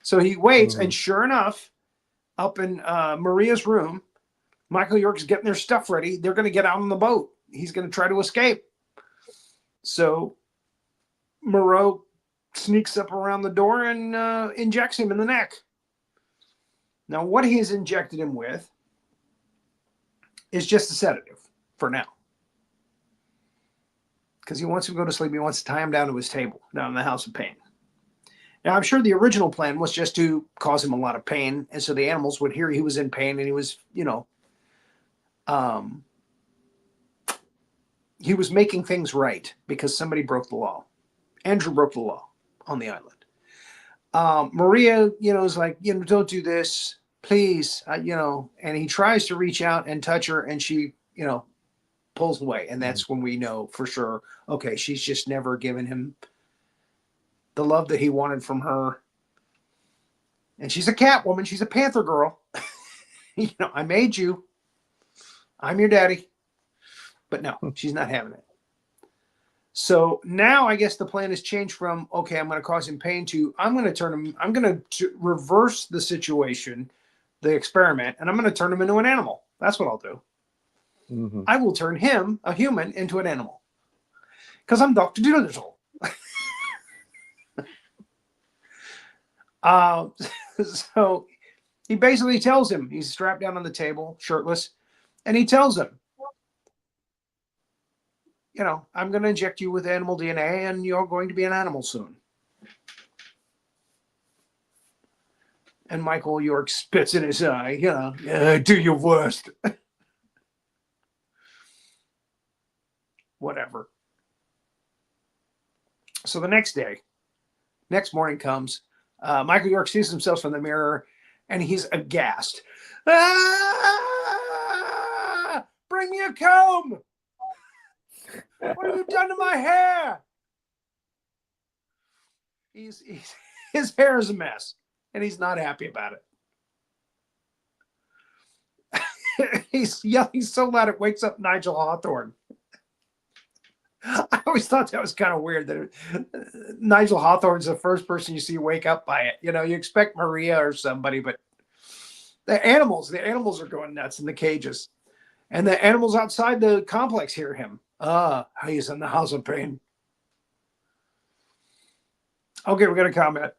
So he waits, Mhm. and sure enough, up in Maria's room, Michael York's getting their stuff ready. They're going to get out on the boat. He's going to try to escape. So Moreau sneaks up around the door and injects him in the neck. Now, what he's injected him with is just a sedative for now. Because he wants him to go to sleep. He wants to tie him down to his table down in the House of Pain. Now, I'm sure the original plan was just to cause him a lot of pain. And so the animals would hear he was in pain, and he was, he was making things right because somebody broke the law. Andrew broke the law on the island. Maria, is like, don't do this, please, and he tries to reach out and touch her, and she, pulls away. And that's when we know for sure, okay, she's just never given him the love that he wanted from her. And she's a cat woman. She's a panther girl. I made you. I'm your daddy. But no, she's not having it. So now I guess the plan has changed from, okay, I'm going to cause him pain to I'm going to reverse the situation, the experiment, and I'm going to turn him into an animal. That's what I'll do. Mm-hmm. I will turn him, a human, into an animal. Because I'm Dr. Doolittle. So he basically tells him, he's strapped down on the table, shirtless, and he tells him, I'm going to inject you with animal DNA, and you're going to be an animal soon. And Michael York spits in his eye, do your worst. Whatever. So the next morning comes, Michael York sees himself in the mirror, and he's aghast. Ah! Bring me a comb! What have you done to my hair? His hair is a mess, and he's not happy about it. He's yelling so loud it wakes up Nigel Hawthorne. I always thought that was kind of weird that Nigel Hawthorne's the first person you see wake up by it. You expect Maria or somebody, but the animals are going nuts in the cages. And the animals outside the complex hear him. He's in the House of Pain. Okay, we're going to comment.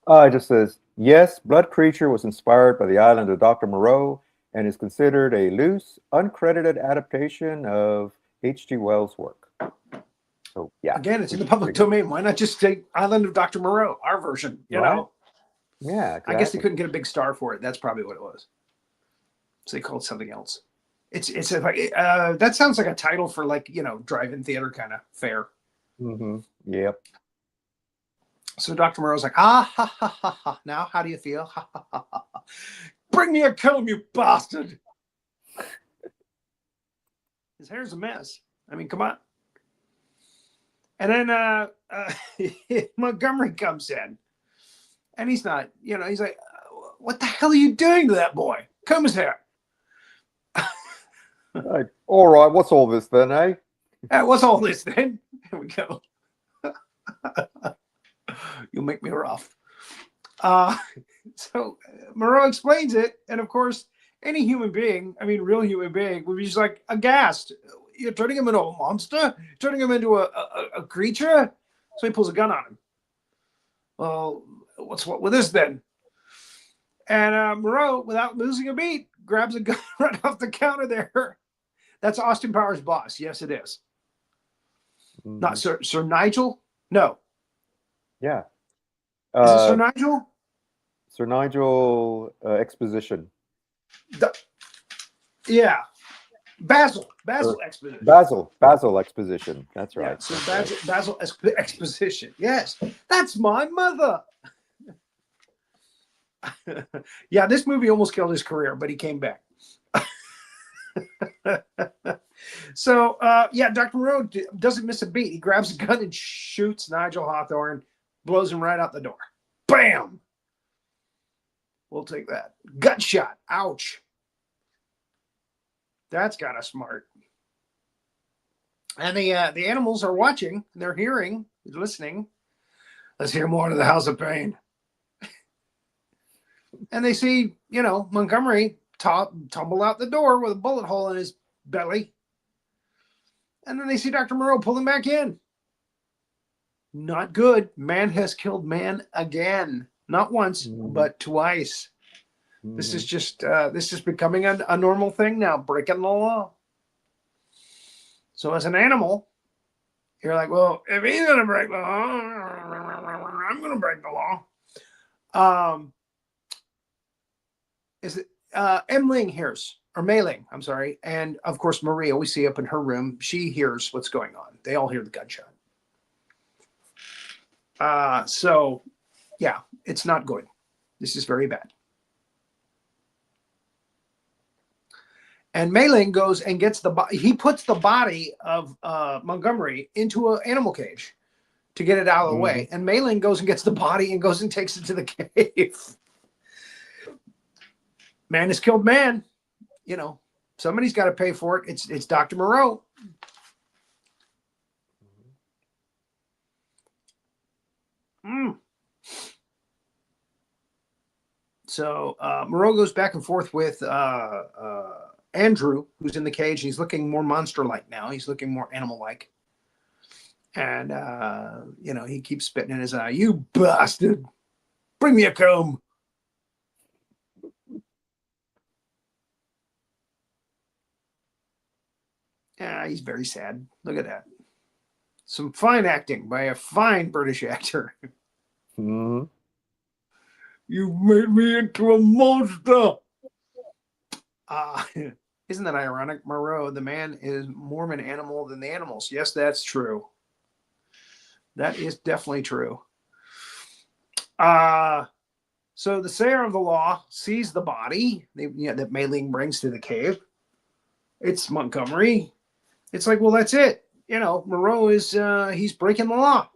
It just says, yes, Blood Creature was inspired by the island of Dr. Moreau and is considered a loose, uncredited adaptation of H.G. Wells' work. So, yeah. Again, it's in the public domain. Why not just say Island of Dr. Moreau, our version, Right? Yeah, exactly. I guess they couldn't get a big star for it. That's probably what it was. So they called it something else. It's like that sounds like a title for drive-in theater kind of fair. Mm-hmm. Yep. So Dr. Moreau's like, ha ha ha ha. Now, how do you feel? Ha ha ha ha. Bring me a comb, you bastard. His hair's a mess. I mean, come on. And then Montgomery comes in, and he's not, he's like, what the hell are you doing to that boy? Comb his hair. Like, all right, what's all this then, eh? What's all this then? Here we go. You'll make me rough. So Moreau explains it, and of course, any human being, real human being, would be just like aghast. You're turning him into a monster? Turning him into a creature? So he pulls a gun on him. Well, what's what with this then? And Moreau, without losing a beat, grabs a gun right off the counter there. That's Austin Powers' boss. Yes, it is. Mm-hmm. Not Sir Nigel? No. Yeah. Is it Sir Nigel? Sir Nigel Exposition. Yeah. Basil Exposition. Basil Exposition. That's right. Yeah, so Basil Exposition. Yes. That's my mother. Yeah, this movie almost killed his career, but he came back. So, Dr. Moreau doesn't miss a beat. He grabs a gun and shoots Nigel Hawthorne, blows him right out the door. Bam! We'll take that. Gut shot. Ouch. That's kind of smart. And the animals are watching. They're hearing, listening. Let's hear more of the House of Pain. And they see, Montgomery tumble out the door with a bullet hole in his belly. And then they see Dr. Moreau pull him back in. Not good. Man has killed man again. Not once, but twice. This is just this is becoming a normal thing now, breaking the law. So as an animal, you're like, well, if he's gonna break the law, I'm gonna break the law. Is it Mei Ling, I'm sorry, and of course Maria, we see up in her room, she hears what's going on. They all hear the gunshot. So yeah, it's not good. This is very bad. And Mei Ling goes and gets he puts the body of Montgomery into an animal cage to get it out of the way. And Mei Ling goes and gets the body and goes and takes it to the cave. Man has killed man. Somebody's got to pay for it. It's Dr. Moreau. So Moreau goes back and forth with Andrew, who's in the cage. He's looking more monster-like now. He's looking more animal-like. And, he keeps spitting in his eye. You bastard. Bring me a comb. Yeah, he's very sad. Look at that. Some fine acting by a fine British actor. Mm-hmm. You've made me into a monster. Isn't that ironic? Moreau, the man is more of an animal than the animals. Yes, that's true. That is definitely true. So the sayer of the law sees the body that Mei Ling brings to the cave. It's Montgomery. It's like, well, that's it. Moreau is, he's breaking the law.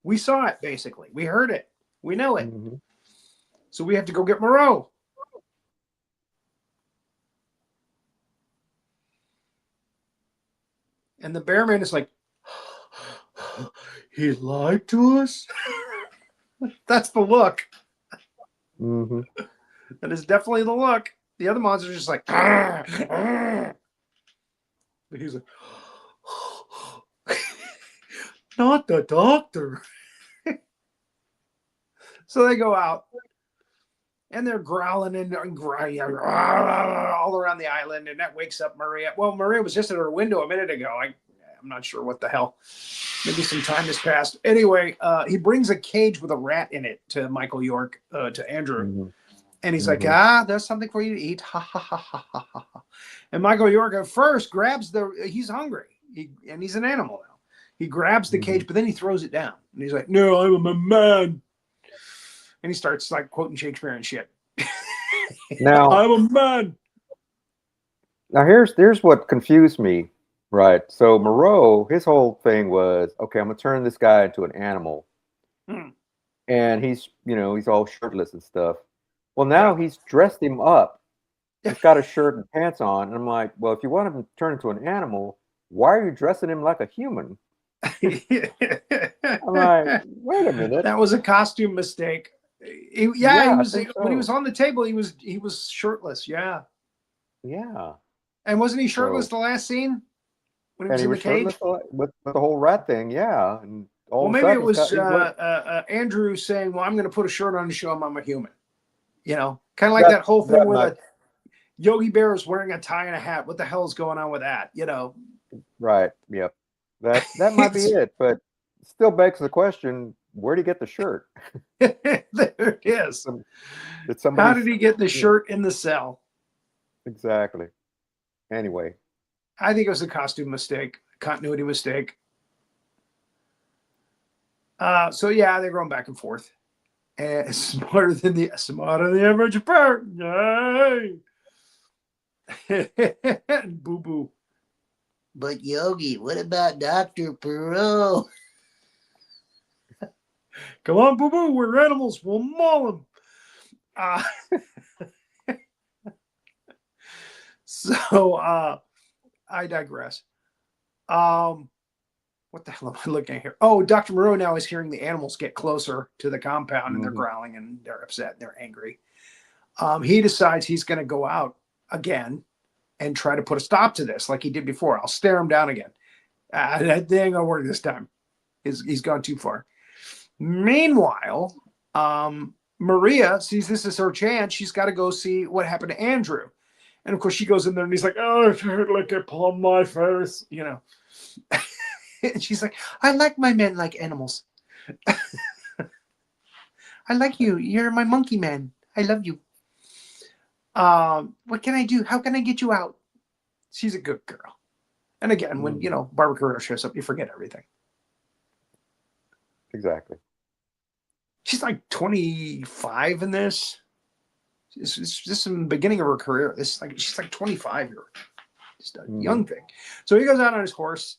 We saw it, basically. We heard it. We know it. Mm-hmm. So we have to go get Moreau. And the bearman is like, he lied to us? That's the look. Mm-hmm. That is definitely the look. The other monster's just like, but he's like, not the doctor. So they go out and they're growling and all around the island, and that wakes up Maria. Well, Maria was just at her window a minute ago. I'm not sure what the hell. Maybe some time has passed. Anyway, he brings a cage with a rat in it to Michael York, to Andrew. Mm-hmm. And he's like, there's something for you to eat. Ha, ha, ha, ha, ha, ha. And Michael York at first grabs he's hungry. And he's an animal now. He grabs the cage, but then he throws it down. And he's like, no, I'm a man. And he starts like quoting Shakespeare and shit. Now, I'm a man. Now here's what confused me, right? So Moreau, his whole thing was, okay, I'm gonna turn this guy into an animal. And he's all shirtless and stuff. Well, now he's dressed him up. He's got a shirt and pants on. And I'm like, well, if you want him to turn into an animal, why are you dressing him like a human? I'm like, wait a minute. That was a costume mistake. He was when he was on the table, he was shirtless. Yeah. Yeah. And wasn't he shirtless the last scene when he was in the cage? With the whole rat thing, yeah. And maybe it was Andrew saying, "Well, I'm going to put a shirt on to show him I'm a human." Kind of like that whole thing where Yogi Bear is wearing a tie and a hat. What the hell is going on with that? Right. Yep. That might be it, but still begs the question: where did he get the shirt? There it is. How did he get the shirt in the cell? Exactly. Anyway, I think it was a costume mistake, continuity mistake. So yeah, they're going back and forth. And smarter than the average bear. Yay! Boo boo. But Yogi, what about Dr. Perot? Come on, boo boo. We're animals. We'll maul him. So I digress. What what the hell am I looking at here? Oh, Dr. Moreau now is hearing the animals get closer to the compound, and they're growling and they're upset and they're angry. He decides he's going to go out again and try to put a stop to this like he did before. I'll stare him down again. That ain't going to work this time. He's gone too far. Meanwhile, Maria sees this as her chance. She's got to go see what happened to Andrew. And of course, she goes in there and he's like, oh, it hurt like upon my face, you know. And she's like, I like my men like animals. I like you. You're my monkey man. I love you. What can I do? How can I get you out? She's a good girl. And again, when, you know, Barbara Carerra shows up, you forget everything. Exactly. She's like 25 in this. It's just in the beginning of her career. She's like 25 here. Just a young thing. So he goes out on his horse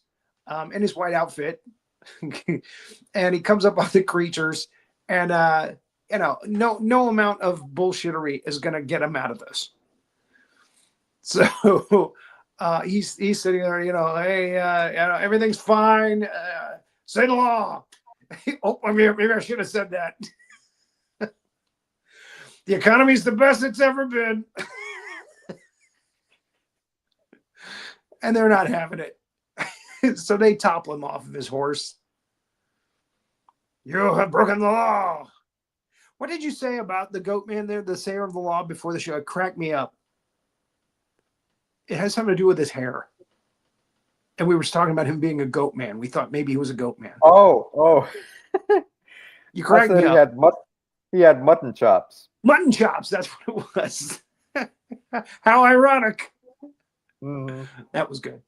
in his white outfit. And he comes up on the creatures. And, you know, no amount of bullshittery is going to get him out of this. So he's sitting there, you know, hey, you know, everything's fine. Say the law. Oh, maybe I should have said that. The economy's the best it's ever been. And they're not having it. So they topple him off of his horse. You have broken the law. What did you say about the goat man there, the sayer of the law before the show? It cracked me up. It has something to do with his hair. And we were talking about him being a goat man. We thought maybe he was a goat man. Oh. You cracked me up. He had mutton chops. Mutton chops, that's what it was. How ironic. That was good.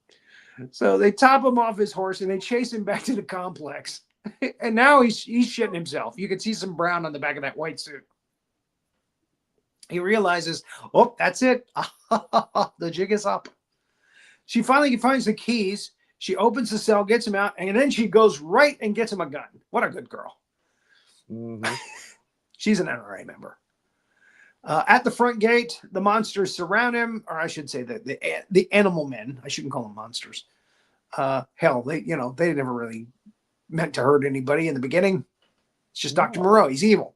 So they top him off his horse and they chase him back to the complex. And now he's shitting himself. You can see some brown on the back of that white suit. He realizes, oh, that's it. The jig is up. She finally finds the keys. She opens the cell, gets him out, and then she goes right and gets him a gun. What a good girl. She's an NRA member. At the front gate, the monsters surround him, or I should say the animal men. I shouldn't call them monsters. Hell, they never really meant to hurt anybody in the beginning. It's just Dr. Moreau. He's evil.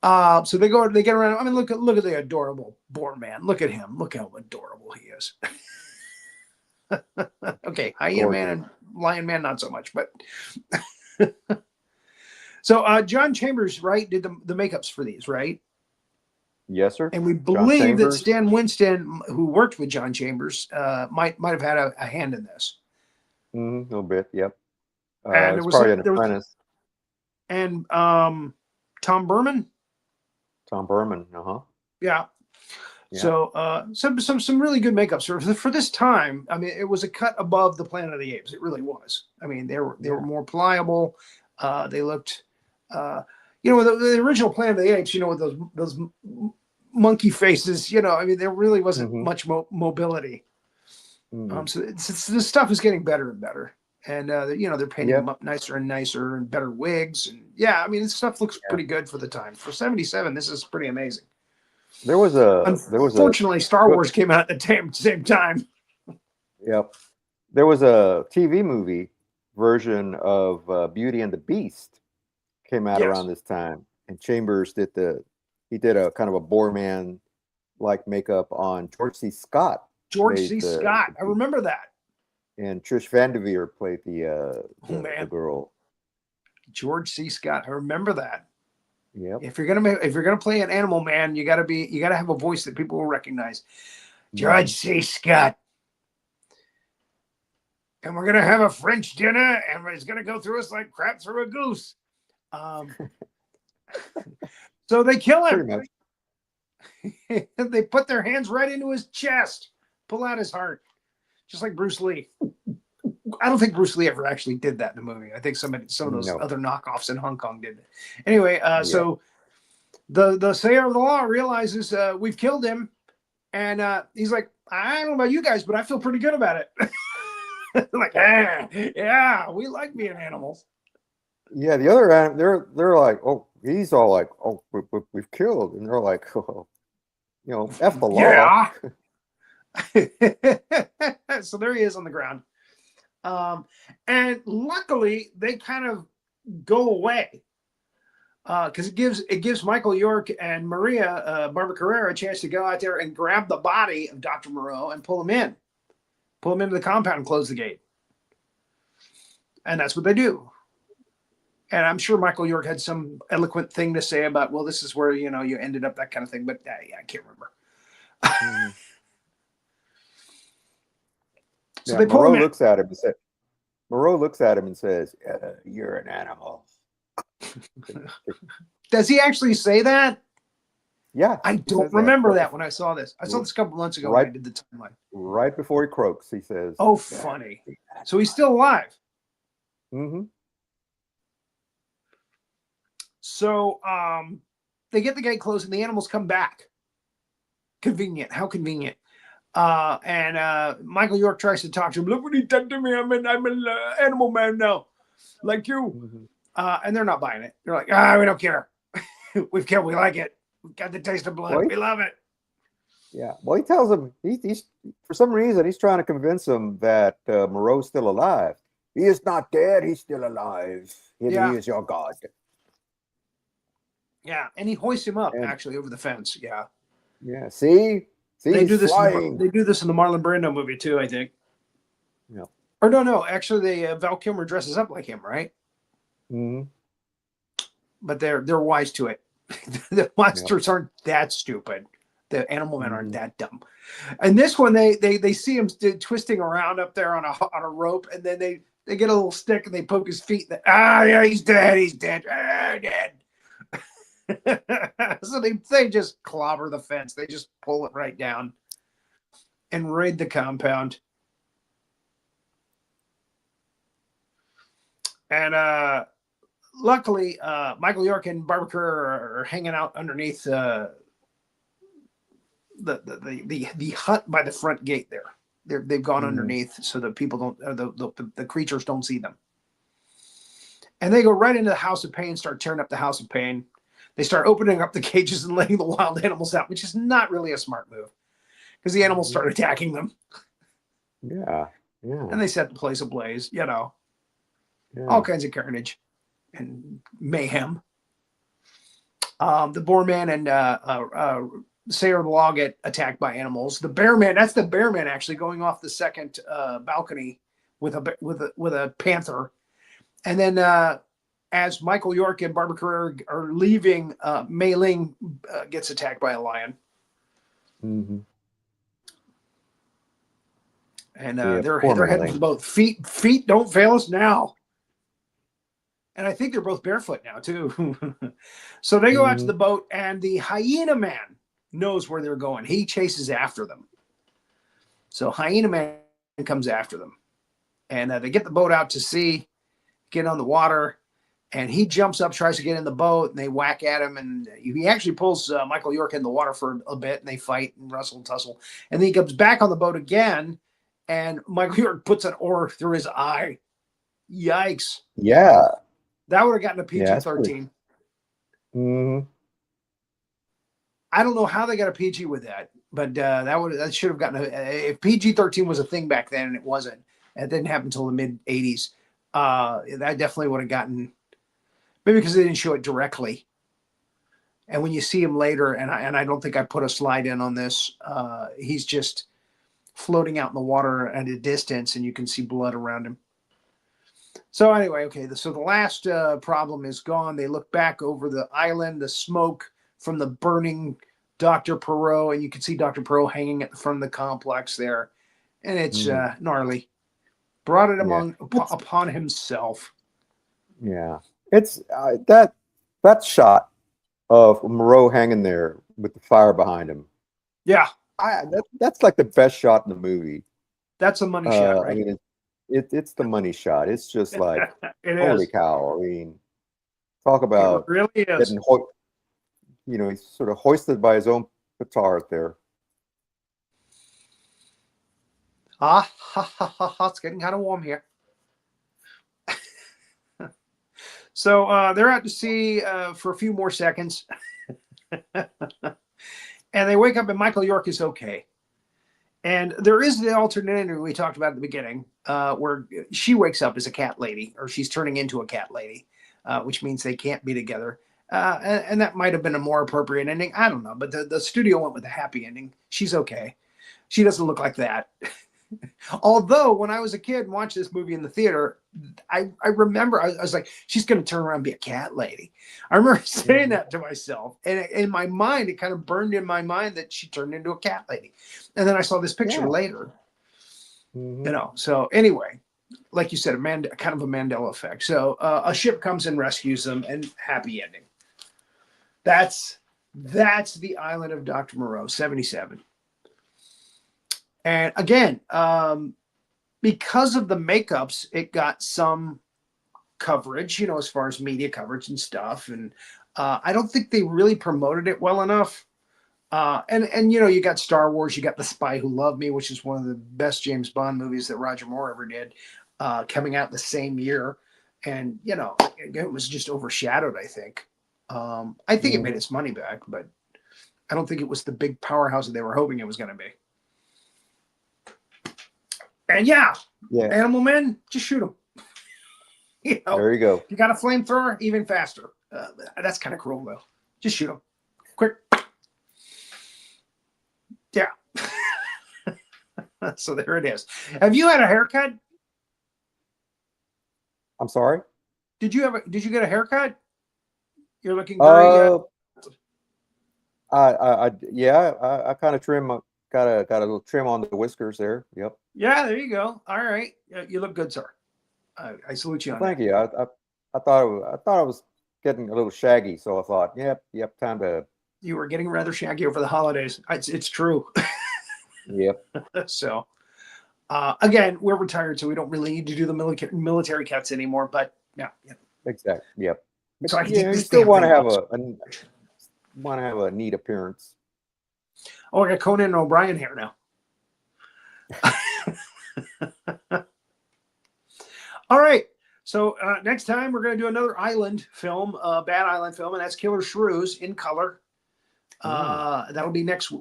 So they get around. I mean, look at the adorable boar man. Look at him. Look how adorable he is. Okay, hyena man and lion man, not so much, but so John Chambers, right, did the makeups for these, right? Yes, sir. And we believe that Stan Winston, who worked with John Chambers, might have had a hand in this. A little bit, yep. And it was probably an apprentice. And Tom Berman. Yeah. So some really good makeups for this time. I mean, it was a cut above the Planet of the Apes. It really was. I mean, they were more pliable. They looked, the original Planet of the Apes. You know, with those monkey faces. You know, I mean, there really wasn't much mobility. So this stuff is getting better and better. And they're painting them up nicer and nicer and better wigs. And yeah, I mean, this stuff looks pretty good for the time. For 77, this is pretty amazing. Unfortunately, Star Wars came out at the same time. Yep. There was a TV movie version of Beauty and the Beast came out around this time, and Chambers did a kind of a boar man like makeup on George C. Scott. I remember that. And Trish Van Devere played the girl. George C. Scott. I remember that. Yep. If you're gonna play an animal man, you gotta have a voice that people will recognize. George C. Scott. And we're gonna have a French dinner, and it's gonna go through us like crap through a goose. So they kill him. They put their hands right into his chest, pull out his heart, just like Bruce Lee. I don't think Bruce Lee ever actually did that in the movie. I think some of those other knockoffs in Hong Kong did it. Anyway, so the sayer of the law realizes we've killed him, and he's like, I don't know about you guys, but I feel pretty good about it. Like, yeah, we like being animals. Yeah, the other they're like, oh, he's all like, oh, we've killed, and they're like, oh, F the law. Yeah. So there he is on the ground. And luckily, they kind of go away because it gives Michael York and Maria Barbara Carrera a chance to go out there and grab the body of Dr. Moreau and pull him into the compound and close the gate. And that's what they do. And I'm sure Michael York had some eloquent thing to say about, well, this is where, you know, you ended up, that kind of thing. But yeah, I can't remember. Mhm. So Yeah, they pull Moreau him in. looks at him and says, Moreau looks at him and says, "You're an animal." Does he actually say that? Yeah, I he don't says that remember that when I saw this. I saw R- this a couple months ago when I right, did the timeline. right before he croaks. He says, Oh, funny. So he's still alive. Mm-hmm. So they get the gate closed and the animals come back. Convenient. How convenient. And Michael York tries to talk to him. Look what he done to me. I'm an animal man now, like you. Mm-hmm. And they're not buying it. They're like, we don't care. We've killed. We like it. We've got the taste of blood. Well, We love it. yeah. Well, he tells him he's for some reason he's trying to convince him that Moreau's still alive. He is not dead. He's still alive. And Yeah. he is your god. Yeah. And he hoists him up And actually over the fence. Yeah. yeah, see, They do he's this. flying. They do this in the Marlon Brando movie too, I think. Yeah. Or no. Actually, Val Kilmer dresses up like him, right? Mm-hmm. But they're wise to it. The monsters aren't that stupid. The animal men aren't that dumb. And this one, they see him twisting around up there on a rope, and then they get a little stick and they poke his feet. Yeah, he's dead. He's dead. Dead. So they just clobber the fence. They just pull it right down and raid the compound. And luckily, Michael York and Barbara Carerra are hanging out underneath the hut by the front gate. They've gone underneath so that people don't the creatures don't see them. And they go right into the House of Pain, start tearing up the House of Pain. They start opening up the cages and letting the wild animals out, which is not really a smart move because the animals start attacking them. Yeah. And they set the place ablaze, you know. Yeah. All kinds of carnage and mayhem. The Boar Man and Sayer of the Law get attacked by animals. The Bear Man, that's the Bear Man actually going off the second balcony with a panther. And then as Michael York and Barbara Carrera are leaving, Mei Ling gets attacked by a lion. Mm-hmm. And Yeah, they're poor Mei heading Ling. to the boat. Feet don't fail us now. And I think they're both barefoot now, too. So they go out to the boat, and the Hyena Man knows where they're going. He chases after them. So Hyena Man comes after them. And they get the boat out to sea, get on the water, and he jumps up, tries to get in the boat, and they whack at him. And he actually pulls Michael York in the water for a bit, and they fight and wrestle and tussle. And then he comes back on the boat again, and Michael York puts an oar through his eye. Yikes. Yeah. That would have gotten a Yeah, PG-13. Mm-hmm. I don't know how they got a PG with that, but that should have gotten if PG-13 was a thing back then, and it wasn't. It didn't happen until the mid-'80s. That definitely would have gotten, maybe because they didn't show it directly. And when you see him later, and I don't think I put a slide in on this, he's just floating out in the water at a distance, and you can see blood around him. So anyway, okay, so the last problem is gone. They look back over the island, the smoke from the burning Dr. Perot, and you can see Dr. Perot hanging at the front of the complex there. And it's gnarly. Brought it upon himself. Yeah. It's that shot of Moreau hanging there with the fire behind him. Yeah. That's like the best shot in the movie. That's a money shot, right? I mean, it's the money shot. It's just like, holy cow. I mean, talk about it really is. getting, he's sort of hoisted by his own petard there. It's getting kind of warm here. So they're out to sea for a few more seconds. And they wake up and Michael York is okay. And there is the alternate ending we talked about at the beginning, where she wakes up as a cat lady, or she's turning into a cat lady, which means they can't be together. And that might have been a more appropriate ending. I don't know. But the studio went with a happy ending. She's okay. She doesn't look like that. Although when I was a kid and watched this movie in the theater, I remember I was like, she's going to turn around and be a cat lady. I remember saying that to myself. And in my mind, it kind of burned in my mind that she turned into a cat lady. And then I saw this picture later. You know, so anyway, like you said, kind of a Mandela effect. So a ship comes and rescues them, and happy ending. That's the island of Dr. Moreau, 77. And again, because of the makeups, it got some coverage, you know, as far as media coverage and stuff. And I don't think they really promoted it well enough. And you know, you got Star Wars, you got The Spy Who Loved Me, which is one of the best James Bond movies that Roger Moore ever did, coming out the same year. And, you know, it was just overshadowed, I think. I think it made its money back, but I don't think it was the big powerhouse that they were hoping it was going to be. And yeah, Animal Men, just shoot them. You know, there you go. If you got a flamethrower, even faster. That's kind of cruel, though. Just shoot them. Quick. Yeah. So there it is. Have you had a haircut? I'm sorry? Did you get a haircut? You're looking very I kind of got a little trim on the whiskers there. Yep. Yeah, there you go. All right. You look good, sir. I salute you on Thank that. you. I thought I was getting a little shaggy, so I thought, yep, time to. You were getting rather shaggy over the holidays. It's true. Yep. So, again, we're retired, so we don't really need to do the military cuts anymore. But yeah. Exactly. Yep. So I can You still want to have a neat appearance. Oh, I got Conan and O'Brien here now. All right. So next time we're going to do another island film, bad island film, and that's Killer Shrews in color. That'll be next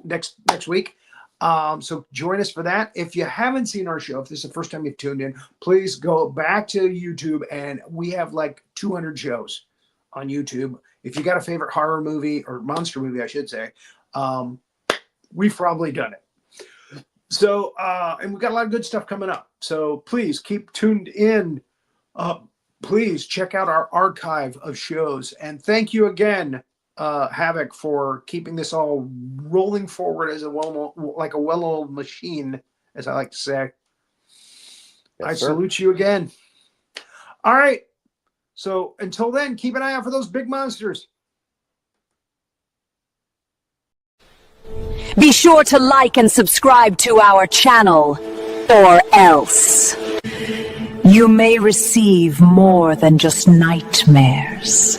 week. So join us for that. If you haven't seen our show, if this is the first time you've tuned in, please go back to YouTube, and we have like 200 shows on YouTube. If you got a favorite horror movie or monster movie, I should say, we've probably done it. So, and we've got a lot of good stuff coming up. So please keep tuned in. Please check out our archive of shows. And thank you again, Havoc, for keeping this all rolling forward as a well-oiled machine, as I like to say. Yes, I sir. salute you again. All right. So until then, keep an eye out for those big monsters. Be sure to like and subscribe to our channel, or else you may receive more than just nightmares.